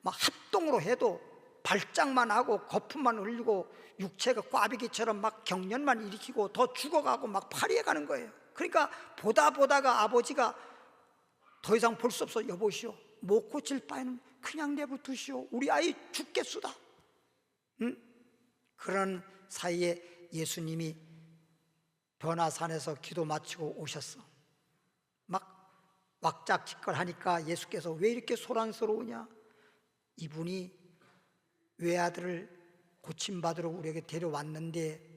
막 합동으로 해도 발작만 하고 거품만 흘리고 육체가 꽈배기처럼 막 경련만 일으키고 더 죽어가고 막 파리해 가는 거예요. 그러니까 보다가 아버지가 더 이상 볼 수 없어. 여보시오, 못 고칠 바에는 그냥 내버려두시오. 우리 아이 죽겠수다. 그런 사이에 예수님이 변화산에서 기도 마치고 오셨어. 막 왁작지껄하니까 예수께서 왜 이렇게 소란스러우냐? 이분이 외아들을 고침받으러 우리에게 데려왔는데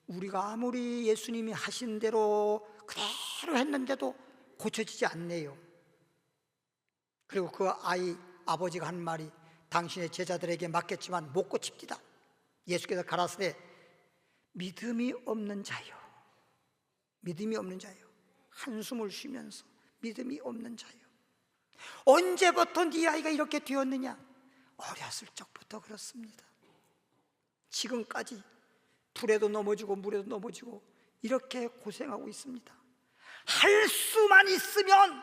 우리가 아무리 예수님이 하신 대로 그대로 했는데도 고쳐지지 않네요. 그리고 그 아이 아버지가 한 말이 당신의 제자들에게 맡겼지만 못 고칩니다. 예수께서 가라사대 믿음이 없는 자요, 믿음이 없는 자요. 한숨을 쉬면서 믿음이 없는 자요. 언제부터 네 아이가 이렇게 되었느냐? 어렸을 적부터 그렇습니다. 지금까지 불에도 넘어지고 물에도 넘어지고 이렇게 고생하고 있습니다. 할 수만 있으면,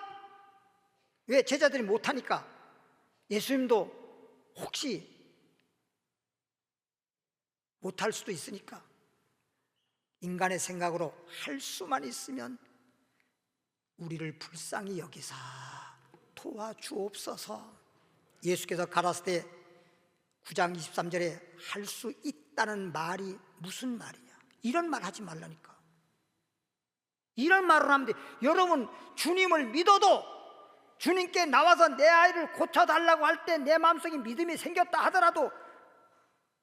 왜 제자들이 못하니까 예수님도 혹시 못할 수도 있으니까 인간의 생각으로 할 수만 있으면 우리를 불쌍히 여기사 도와주옵소서. 예수께서 가라사대 9장 23절에 할 수 있다는 말이 무슨 말이냐? 이런 말 하지 말라니까. 이런 말을 하면 돼. 여러분, 주님을 믿어도 주님께 나와서 내 아이를 고쳐달라고 할 때 내 마음속에 믿음이 생겼다 하더라도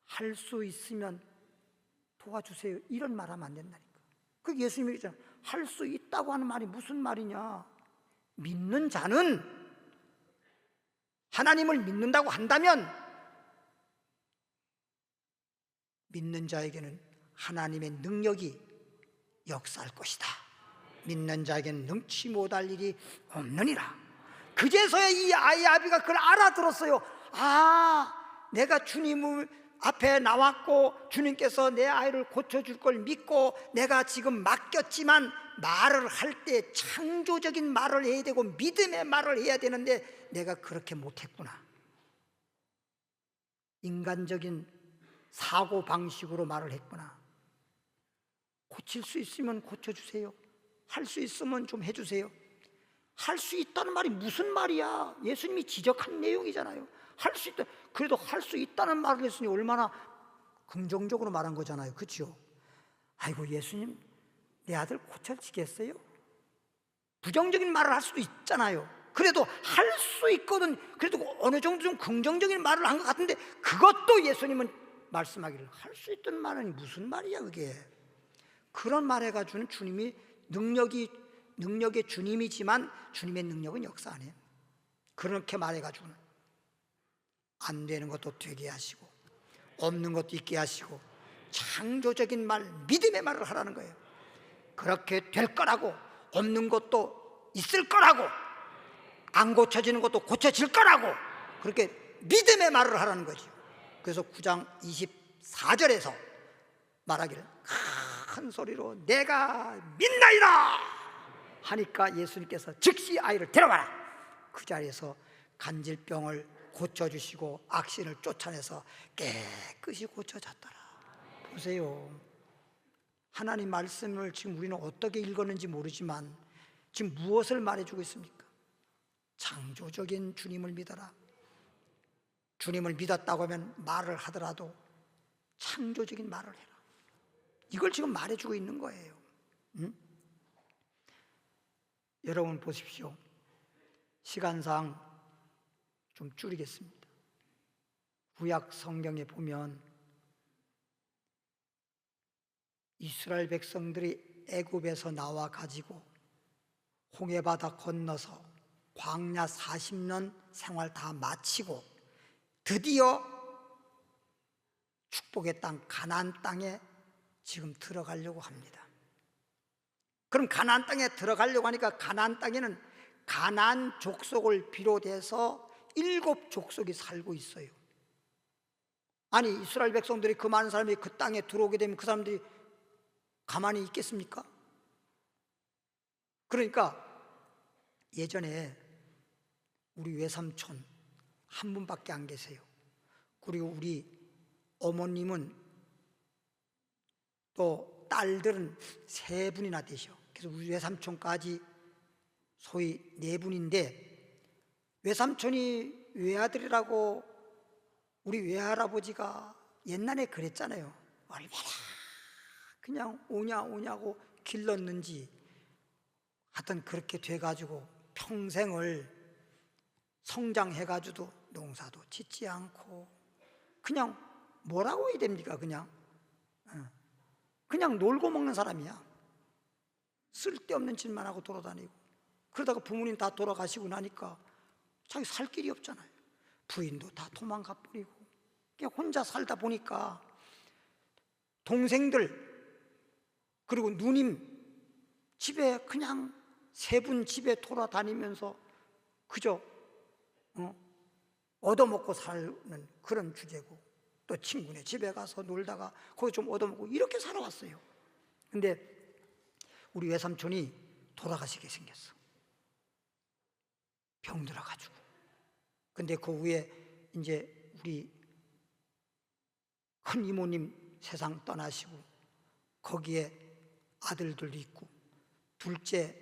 할 수 있으면 도와주세요, 이런 말 하면 안 된다니까. 그 예수님이 그랬잖아요. 할 수 있다고 하는 말이 무슨 말이냐? 믿는 자는, 하나님을 믿는다고 한다면 믿는 자에게는 하나님의 능력이 역사할 것이다. 믿는 자에게는 능치 못할 일이 없느니라. 그제서야 이 아이 아비가 그걸 알아들었어요. 내가 주님을 앞에 나왔고 주님께서 내 아이를 고쳐줄 걸 믿고 내가 지금 맡겼지만 말을 할 때 창조적인 말을 해야 되고 믿음의 말을 해야 되는데 내가 그렇게 못했구나. 인간적인 사고방식으로 말을 했구나. 고칠 수 있으면 고쳐주세요. 할 수 있으면 좀 해주세요. 할 수 있다는 말이 무슨 말이야? 예수님이 지적한 내용이잖아요. 할 수 있다. 그래도 할 수 있다는 말을 했으니 얼마나 긍정적으로 말한 거잖아요. 그렇죠? 아이고, 예수님 내 아들 고쳐지겠어요? 부정적인 말을 할 수도 있잖아요. 그래도 할 수 있거든. 그래도 어느 정도 좀 긍정적인 말을 한 것 같은데 그것도 예수님은 말씀하기를 할 수 있다는 말은 무슨 말이야 그게? 그런 말 해가지고는 주님이 능력의 주님이지만 주님의 능력은 역사 안 해요. 그렇게 말해가지고는 안 되는 것도 되게 하시고 없는 것도 있게 하시고 창조적인 말, 믿음의 말을 하라는 거예요. 그렇게 될 거라고, 없는 것도 있을 거라고, 안 고쳐지는 것도 고쳐질 거라고, 그렇게 믿음의 말을 하라는 거죠. 그래서 9장 24절에서 말하기를 큰 소리로 내가 믿나이다 하니까 예수님께서 즉시 아이를 데려가라. 그 자리에서 간질병을 고쳐주시고 악신을 쫓아내서 깨끗이 고쳐졌더라. 보세요. 하나님 말씀을 지금 우리는 어떻게 읽었는지 모르지만 지금 무엇을 말해주고 있습니까? 창조적인 주님을 믿어라. 주님을 믿었다고 하면 말을 하더라도 창조적인 말을 해라. 이걸 지금 말해주고 있는 거예요. 여러분 보십시오. 시간상 좀 줄이겠습니다. 구약 성경에 보면 이스라엘 백성들이 애굽에서 나와 가지고 홍해바다 건너서 광야 40년 생활 다 마치고 드디어 축복의 땅 가나안 땅에 지금 들어가려고 합니다. 그럼 가나안 땅에 들어가려고 하니까 가나안 땅에는 가나안 족속을 비롯해서 7 족속이 살고 있어요. 아니 이스라엘 백성들이 그 많은 사람이 그 땅에 들어오게 되면 그 사람들이 가만히 있겠습니까? 그러니까 예전에 우리 외삼촌 한 분밖에 안 계세요. 그리고 우리 어머님은 또 딸들은 3분이나 되셔. 그래서 우리 외삼촌까지 소위 4분인데 외삼촌이 외아들이라고 우리 외할아버지가 옛날에 그랬잖아요. 얼마나 그냥 오냐고 길렀는지 하여튼 그렇게 돼가지고 평생을 성장해가지고도 농사도 짓지 않고 그냥 뭐라고 해야 됩니까? 그냥 놀고 먹는 사람이야. 쓸데없는 짓만 하고 돌아다니고 그러다가 부모님 다 돌아가시고 나니까 자기 살 길이 없잖아요. 부인도 다 도망가 버리고 그냥 혼자 살다 보니까 동생들 그리고 누님 집에 그냥 3분 집에 돌아다니면서 그저 얻어먹고 사는 그런 주제고 또 친구네 집에 가서 놀다가 거기 좀 얻어먹고 이렇게 살아왔어요. 근데 우리 외삼촌이 돌아가시게 생겼어. 병들어가지고. 근데 그 후에 이제 우리 큰 이모님 세상 떠나시고 거기에 아들들도 있고 둘째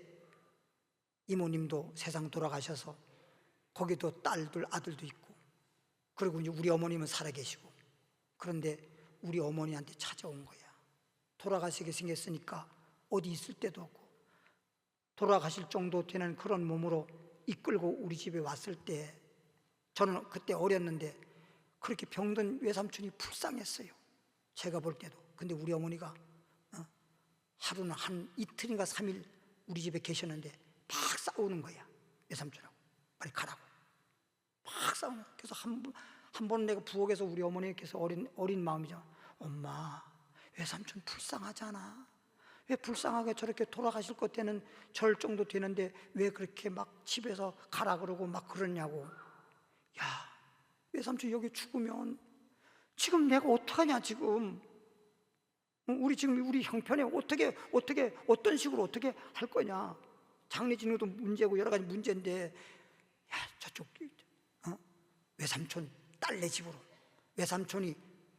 이모님도 세상 돌아가셔서 거기도 딸들 아들도 있고 그리고 이제 우리 어머님은 살아계시고 그런데 우리 어머니한테 찾아온 거야. 돌아가시게 생겼으니까 어디 있을 데도 없고 돌아가실 정도 되는 그런 몸으로 이끌고 우리 집에 왔을 때 저는 그때 어렸는데 그렇게 병든 외삼촌이 불쌍했어요. 제가 볼 때도. 근데 우리 어머니가 하루는 한 이틀인가 3일 우리 집에 계셨는데 막 싸우는 거야. 외삼촌하고 빨리 가라고 막 싸우는 거야. 그래서 한 번 내가 부엌에서 우리 어머니께서 어린 마음이죠. 엄마 외삼촌 불쌍하잖아. 왜 불쌍하게 저렇게 돌아가실 것 때는 절 정도 되는데 왜 그렇게 막 집에서 가라 그러고 막 그러냐고. 야 외삼촌 여기 죽으면 지금 내가 어떡하냐. 지금 우리 형편에 어떻게 어떤 식으로 어떻게 할 거냐. 장례 짓는 것도 문제고 여러 가지 문제인데 야 저쪽 외삼촌 딸네 집으로. 외삼촌이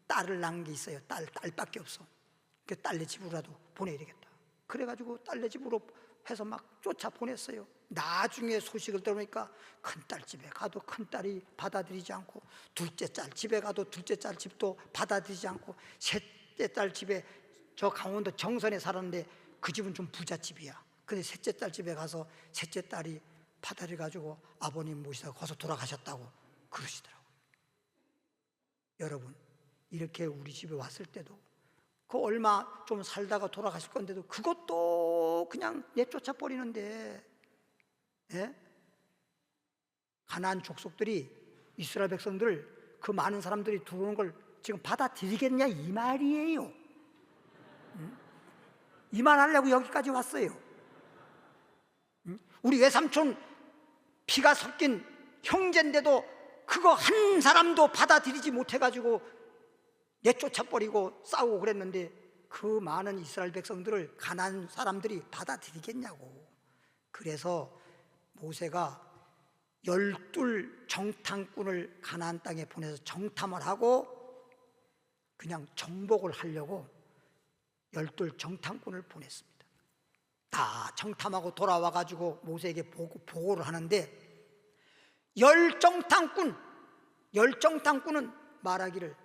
딸을 낳은 게 있어요. 딸밖에 없어. 그 딸네 집으로라도 보내야 되겠다. 그래가지고 딸네 집으로 해서 막 쫓아 보냈어요. 나중에 소식을 들으니까 큰딸 집에 가도 큰딸이 받아들이지 않고 둘째 딸 집에 가도 둘째 딸 집도 받아들이지 않고 셋째 딸 집에 저 강원도 정선에 살았는데 그 집은 좀 부잣집이야. 근데 셋째 딸 집에 가서 셋째 딸이 받아들여가지고 아버님 모시다가 거기서 돌아가셨다고 그러시더라고요. 여러분 이렇게 우리 집에 왔을 때도 그 얼마 좀 살다가 돌아가실 건데도 그것도 그냥 내쫓아 버리는데 가나안 족속들이 이스라엘 백성들 그 많은 사람들이 들어오는 걸 지금 받아들이겠냐 이 말이에요. 이 말 하려고 여기까지 왔어요. 우리 외삼촌 피가 섞인 형제인데도 그거 한 사람도 받아들이지 못해가지고 내쫓아버리고 싸우고 그랬는데 그 많은 이스라엘 백성들을 가나안 사람들이 받아들이겠냐고. 그래서 모세가 12 정탐꾼을 가나안 땅에 보내서 정탐을 하고 그냥 정복을 하려고 12 정탐꾼을 보냈습니다. 다 정탐하고 돌아와가지고 모세에게 보고를 하는데 열정탐꾼은 말하기를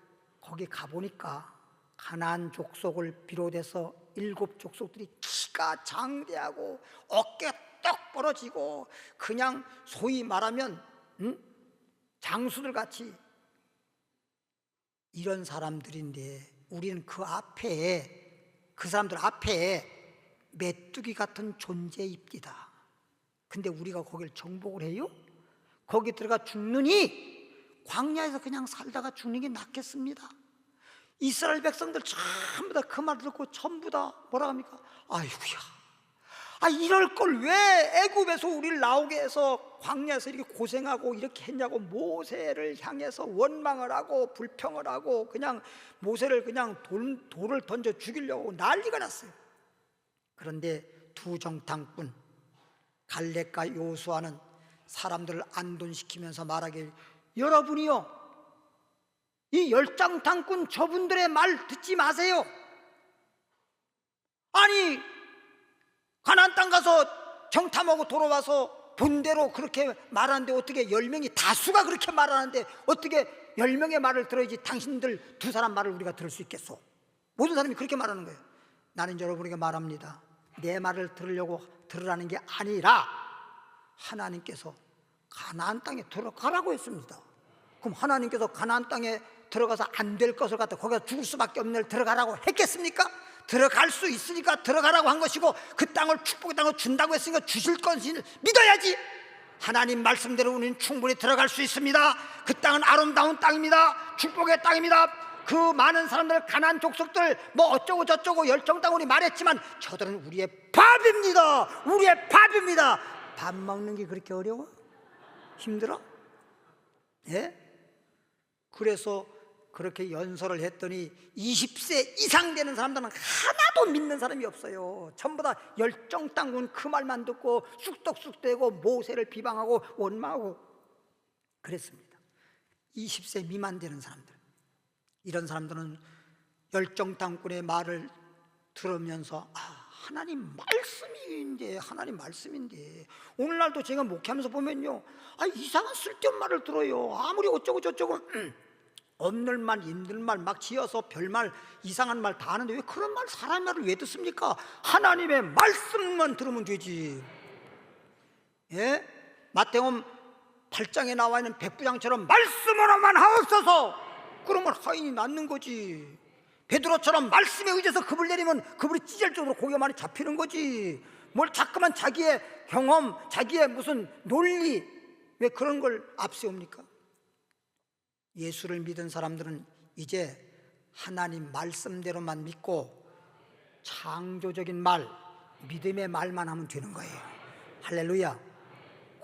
거기 가보니까 가나안 족속을 비롯해서 7 족속들이 키가 장대하고 어깨 떡 벌어지고 그냥 소위 말하면 장수들 같이 이런 사람들인데 우리는 그 사람들 앞에 메뚜기 같은 존재입니다. 근데 우리가 거길 정복을 해요? 거기 들어가 죽느니 광야에서 그냥 살다가 죽는 게 낫겠습니다. 이스라엘 백성들 전부 다 그 말 듣고 전부 다 뭐라 합니까? 아이고야, 이럴 걸 왜 애굽에서 우리를 나오게 해서 광야에서 이렇게 고생하고 이렇게 했냐고 모세를 향해서 원망을 하고 불평을 하고 그냥 모세를 그냥 돌을 던져 죽이려고 난리가 났어요. 그런데 두 정탐꾼 갈렙과 요수아는 사람들을 안돈시키면서 말하길, 여러분이요, 이 열정탐꾼 저분들의 말 듣지 마세요. 아니 가나안 땅 가서 정탐하고 돌아와서 본대로 그렇게 말하는데 어떻게 10명이 다수가 그렇게 말하는데 어떻게 10명의 말을 들어야지 당신들 2사람 말을 우리가 들을 수 있겠소? 모든 사람이 그렇게 말하는 거예요. 나는 여러분에게 말합니다. 내 말을 들으라는 게 아니라 하나님께서 가나안 땅에 들어가라고 했습니다. 그럼 하나님께서 가나안 땅에 들어가서 안 될 것을 갖다 거기서 죽을 수밖에 없는 일 들어가라고 했겠습니까? 들어갈 수 있으니까 들어가라고 한 것이고 그 땅을 축복의 땅을 준다고 했으니까 주실 것을 믿어야지. 하나님 말씀대로 우리는 충분히 들어갈 수 있습니다. 그 땅은 아름다운 땅입니다. 축복의 땅입니다. 그 많은 사람들 가나안 족속들 어쩌고 저쩌고 열정땅 우리 말했지만 저들은 우리의 밥입니다. 우리의 밥입니다. 밥 먹는 게 그렇게 어려워? 힘들어? 예? 그래서 그렇게 연설을 했더니 20세 이상 되는 사람들은 하나도 믿는 사람이 없어요. 전부 다 열정땅군 그 말만 듣고 쑥덕쑥대고 모세를 비방하고 원망하고 그랬습니다. 20세 미만 되는 사람들, 이런 사람들은 열정땅군의 말을 들으면서 하나님 말씀인데 오늘날도 제가 목회하면서 보면요, 이상한 쓸데없는 말을 들어요. 아무리 어쩌고 저쩌고 없는 말, 있는 말 막 지어서 별말, 이상한 말 다 하는데 왜 그런 말, 사람의 말을 왜 듣습니까? 하나님의 말씀만 들으면 되지. 예? 마태복음 8장에 나와 있는 백부장처럼 말씀으로만 하옵소서, 그러면 하인이 낫는 거지. 베드로처럼 말씀에 의지해서 급을 내리면 급을 찢을 정도로 고개가 많이 잡히는 거지. 뭘 자꾸만 자기의 경험, 자기의 무슨 논리, 왜 그런 걸 앞세웁니까? 예수를 믿은 사람들은 이제 하나님 말씀대로만 믿고 창조적인 말, 믿음의 말만 하면 되는 거예요. 할렐루야.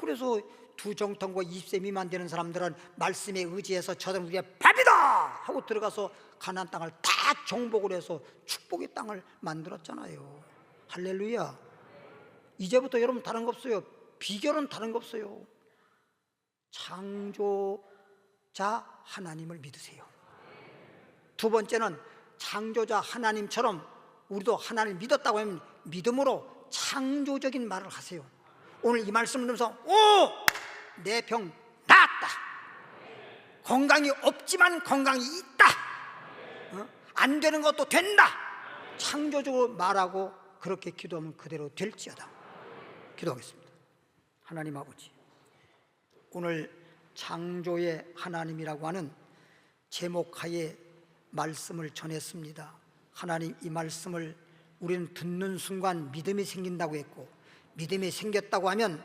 그래서 두 정통과 20세 미만 되는 사람들은 말씀에 의지해서 저들은 우리의 밥이다 하고 들어가서 가나안 땅을 다 정복을 해서 축복의 땅을 만들었잖아요. 할렐루야. 이제부터 여러분 다른 거 없어요. 비결은 다른 거 없어요. 창조자 하나님을 믿으세요. 두 번째는 창조자 하나님처럼 우리도 하나님을 믿었다고 하면 믿음으로 창조적인 말을 하세요. 오늘 이 말씀을 들으면서 내 병 나았다, 건강이 없지만 건강이 있다, 안 되는 것도 된다, 창조적으로 말하고 그렇게 기도하면 그대로 될지어다. 기도하겠습니다. 하나님 아버지, 오늘 창조의 하나님이라고 하는 제목하에 말씀을 전했습니다. 하나님, 이 말씀을 우리는 듣는 순간 믿음이 생긴다고 했고, 믿음이 생겼다고 하면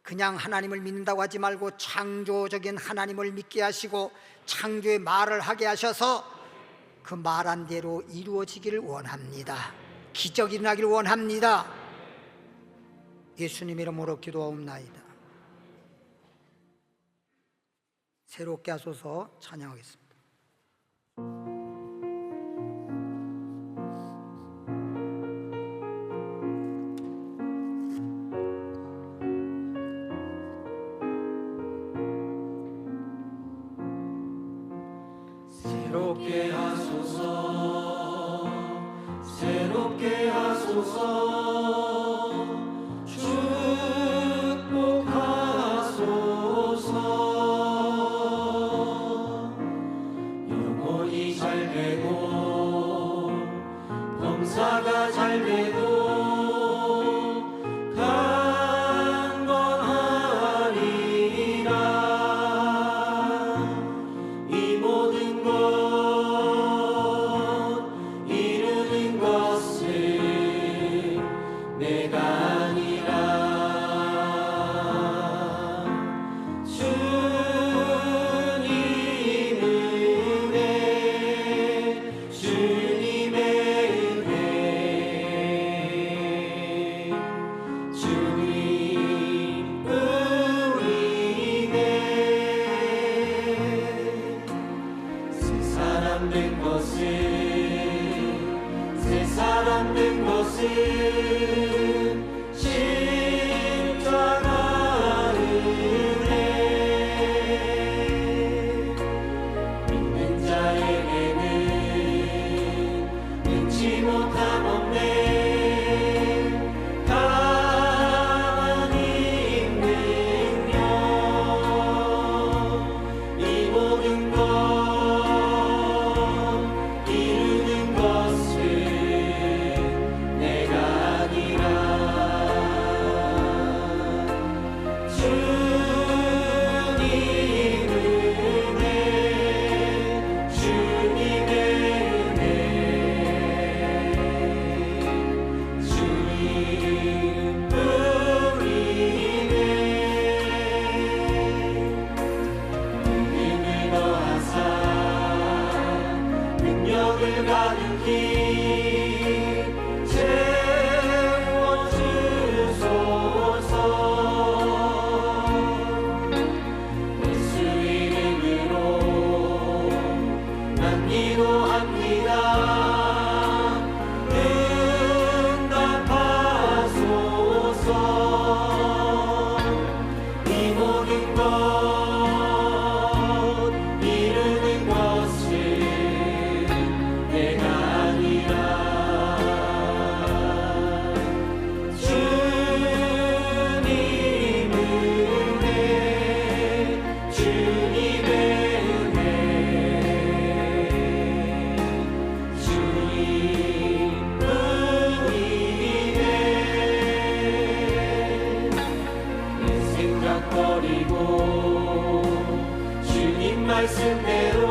그냥 하나님을 믿는다고 하지 말고 창조적인 하나님을 믿게 하시고 창조의 말을 하게 하셔서 그 말한 대로 이루어지기를 원합니다. 기적이 일어나기를 원합니다. 예수님 이름으로 기도하옵나이다. 새롭게 하소서. 찬양하겠습니다. 새롭게 하소서, 새롭게 하소서, 축복하소서. 십자가 은혜 믿는 자에게는 능치 못함 없네 가만히 능력 이 모든 것 이루는 것은 내가 아니라 주님 은혜 주님의 은혜 주님뿐이네 능력을 더하사 능력을 가득히 채워주소서 예수 이름으로 난 기도합니다 응답하소서 이 모든 것 이루는 것은 내가 아니라 주님 은혜 주님의 은혜 주님뿐이네 내 생각 버리고 주님 말씀대로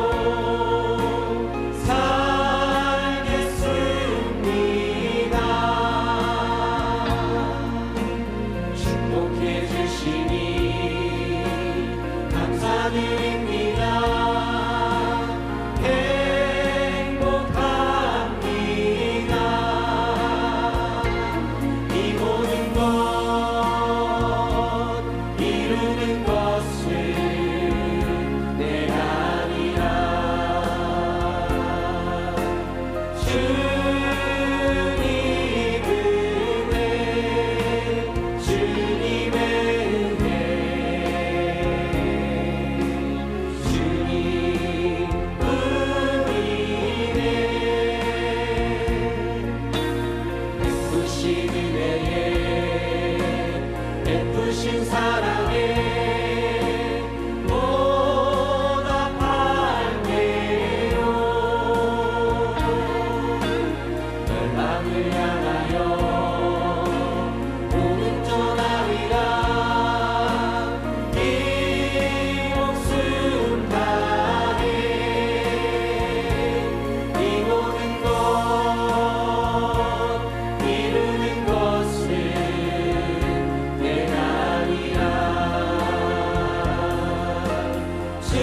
살겠습니다 축복해 주시니 감사드립니다 행복합니다 이 모든 것 이루는 것은 내가 아니라 주님 은혜 주님의 은혜 주님뿐이네 베푸신 은혜에 베푸신 사랑에 보답할게요 열방을 향하여 오른쪽 나리라 이 목숨 다해 이 모든 것 이루는 것은 내가 아니라 주님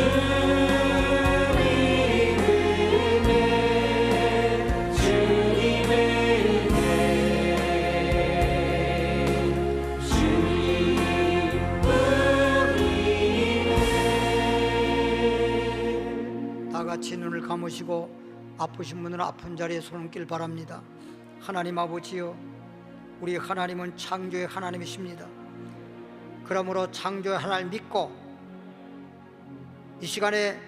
은혜 주님의 은혜 주님뿐이네 다 같이 눈을 감으시고 아프신 분은 아픈 자리에 손을 길 바랍니다. 하나님 아버지요, 우리 하나님은 창조의 하나님이십니다. 그러므로 창조의 하나님을 믿고 이 시간에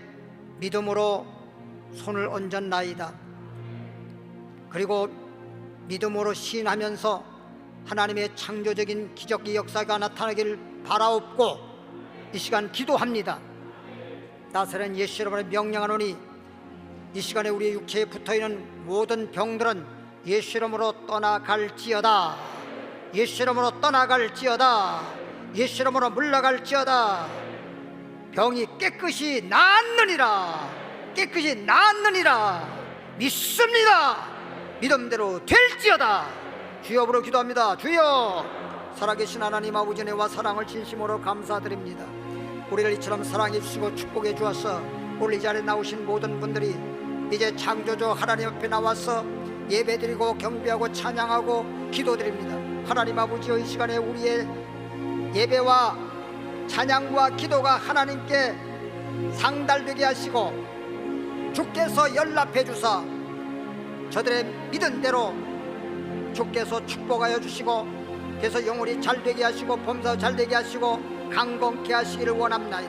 믿음으로 손을 얹었나이다. 그리고 믿음으로 시인하면서 하나님의 창조적인 기적의 역사가 나타나기를 바라옵고 이 시간 기도합니다. 나사렛 예수 여러분의 명령하노니 이 시간에 우리의 육체에 붙어있는 모든 병들은 예수 이름으로 떠나갈지어다. 예수 이름으로 떠나갈지어다. 예수 이름으로 물러갈지어다. 병이 깨끗이 낫느니라. 깨끗이 낫느니라. 믿습니다. 믿음대로 될지어다. 주여 부르 기도합니다. 주여, 살아계신 하나님 아버지 은혜와 사랑을 진심으로 감사드립니다. 우리를 이처럼 사랑해 주시고 축복해 주어서 오늘 이 자리에 나오신 모든 분들이 이제 창조주 하나님 앞에 나와서 예배드리고 경배하고 찬양하고 기도드립니다. 하나님 아버지여, 이 시간에 우리의 예배와 찬양과 기도가 하나님께 상달되게 하시고 주께서 연락해 주사 저들의 믿은 대로 주께서 축복하여 주시고 그래서 영혼이 잘 되게 하시고 범사가 잘 되게 하시고 강건케 하시기를 원합니다.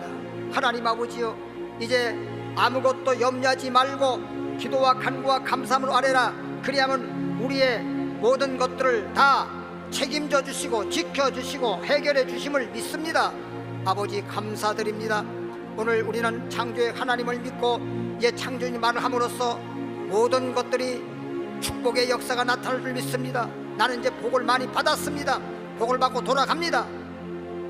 하나님 아버지여, 이제 아무것도 염려하지 말고 기도와 간구와 감사함으로 아뢰라. 그리하면 우리의 모든 것들을 다 책임져 주시고 지켜주시고 해결해 주심을 믿습니다. 아버지 감사드립니다. 오늘 우리는 창조의 하나님을 믿고 이제 창조주님 말을 함으로써 모든 것들이 축복의 역사가 나타날 줄 믿습니다. 나는 이제 복을 많이 받았습니다. 복을 받고 돌아갑니다.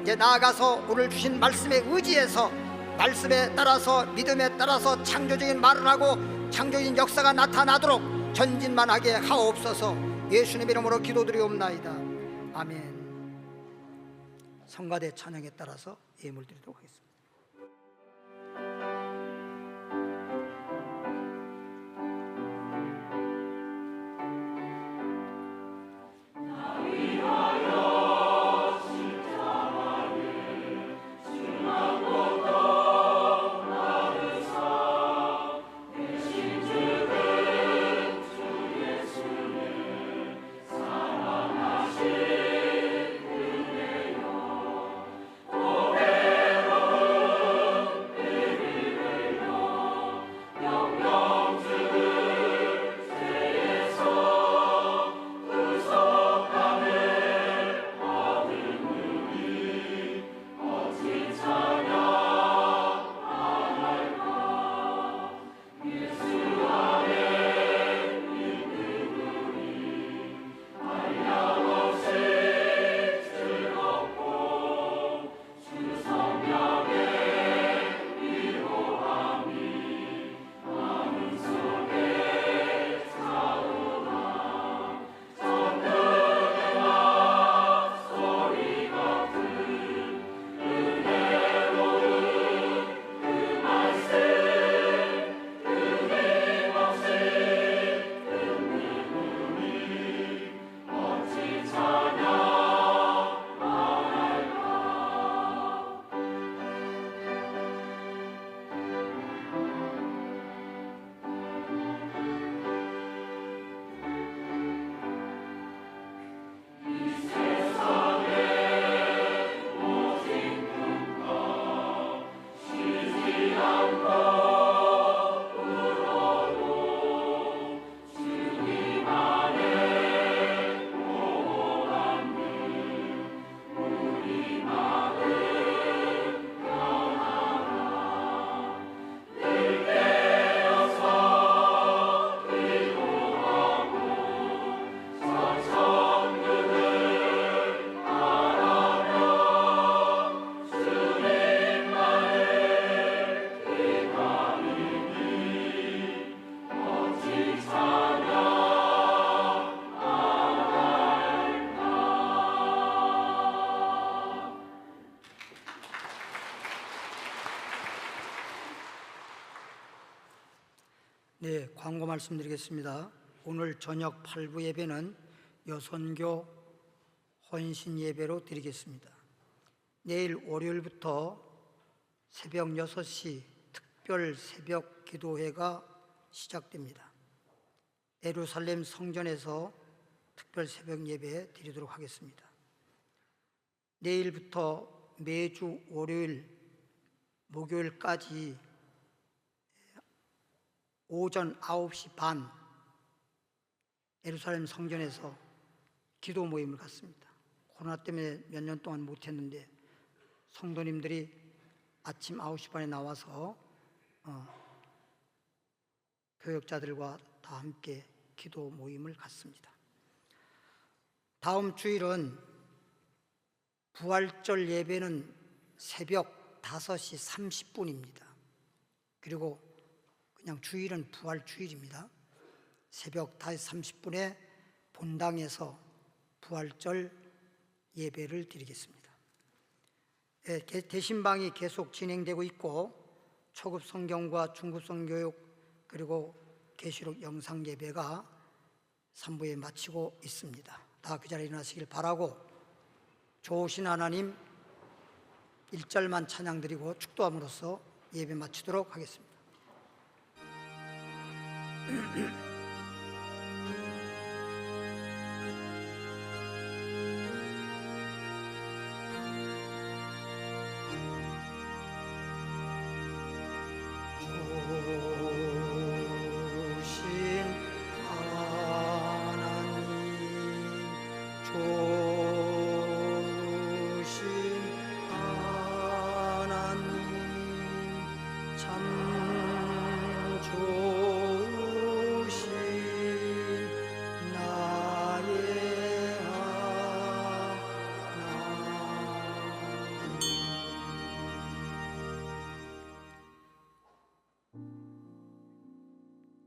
이제 나아가서 오늘 주신 말씀에 의지해서 말씀에 따라서 믿음에 따라서 창조적인 말을 하고 창조적인 역사가 나타나도록 전진만하게 하옵소서. 예수님 이름으로 기도드리옵나이다. 아멘. 성가대 찬양에 따라서 예물 드리도록 하겠습니다. 네, 광고 말씀드리겠습니다. 오늘 저녁 8부 예배는 여선교 헌신 예배로 드리겠습니다. 내일 월요일부터 새벽 6시 특별 새벽 기도회가 시작됩니다. 예루살렘 성전에서 특별 새벽 예배 드리도록 하겠습니다. 내일부터 매주 월요일, 목요일까지 오전 9시 반 예루살렘 성전에서 기도 모임을 갖습니다. 코로나 때문에 몇 년 동안 못했는데 성도님들이 아침 9시 반에 나와서 교역자들과 다 함께 기도 모임을 갖습니다. 다음 주일은 부활절 예배는 새벽 5시 30분입니다. 그리고 그냥 주일은 부활 주일입니다. 새벽 5시 30분에 본당에서 부활절 예배를 드리겠습니다. 대신방이 계속 진행되고 있고 초급 성경과 중급성 교육 그리고 계시록 영상 예배가 3부에 마치고 있습니다. 다 그 자리에 일어나시길 바라고 좋으신 하나님 1절만 찬양드리고 축도함으로써 예배 마치도록 하겠습니다. 조신 하나님 참 좋으신 나의 하나님.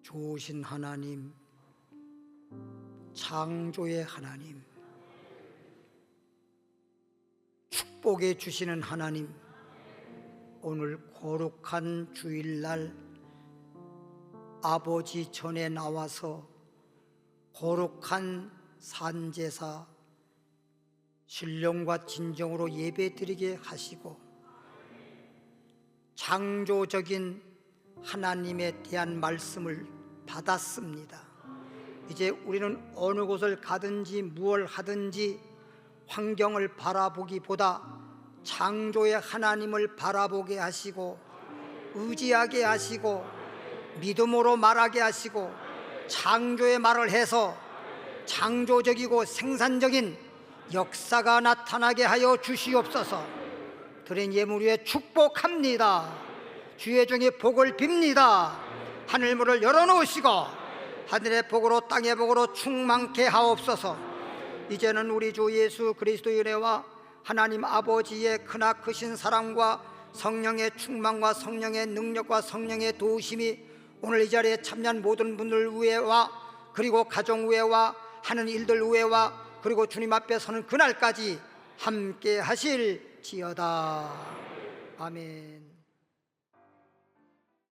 좋으신 하나님, 창조의 하나님, 축복해 주시는 하나님, 오늘 거룩한 주일날 아버지 전에 나와서 거룩한 산제사 신령과 진정으로 예배드리게 하시고 창조적인 하나님에 대한 말씀을 받았습니다. 이제 우리는 어느 곳을 가든지 무엇을 하든지 환경을 바라보기보다 창조의 하나님을 바라보게 하시고 의지하게 하시고 믿음으로 말하게 하시고 창조의 말을 해서 창조적이고 생산적인 역사가 나타나게 하여 주시옵소서. 드린 예물 위에 축복합니다. 주의 종의 복을 빕니다. 하늘문을 열어놓으시고 하늘의 복으로 땅의 복으로 충만케 하옵소서. 이제는 우리 주 예수 그리스도의 은혜와 하나님 아버지의 크나크신 사랑과 성령의 충만과 성령의 능력과 성령의 도우심이 오늘 이 자리에 참여한 모든 분들 위에와 그리고 가정 위에와 하는 일들 위에와 그리고 주님 앞에 서는 그날까지 함께 하실지어다. 아멘.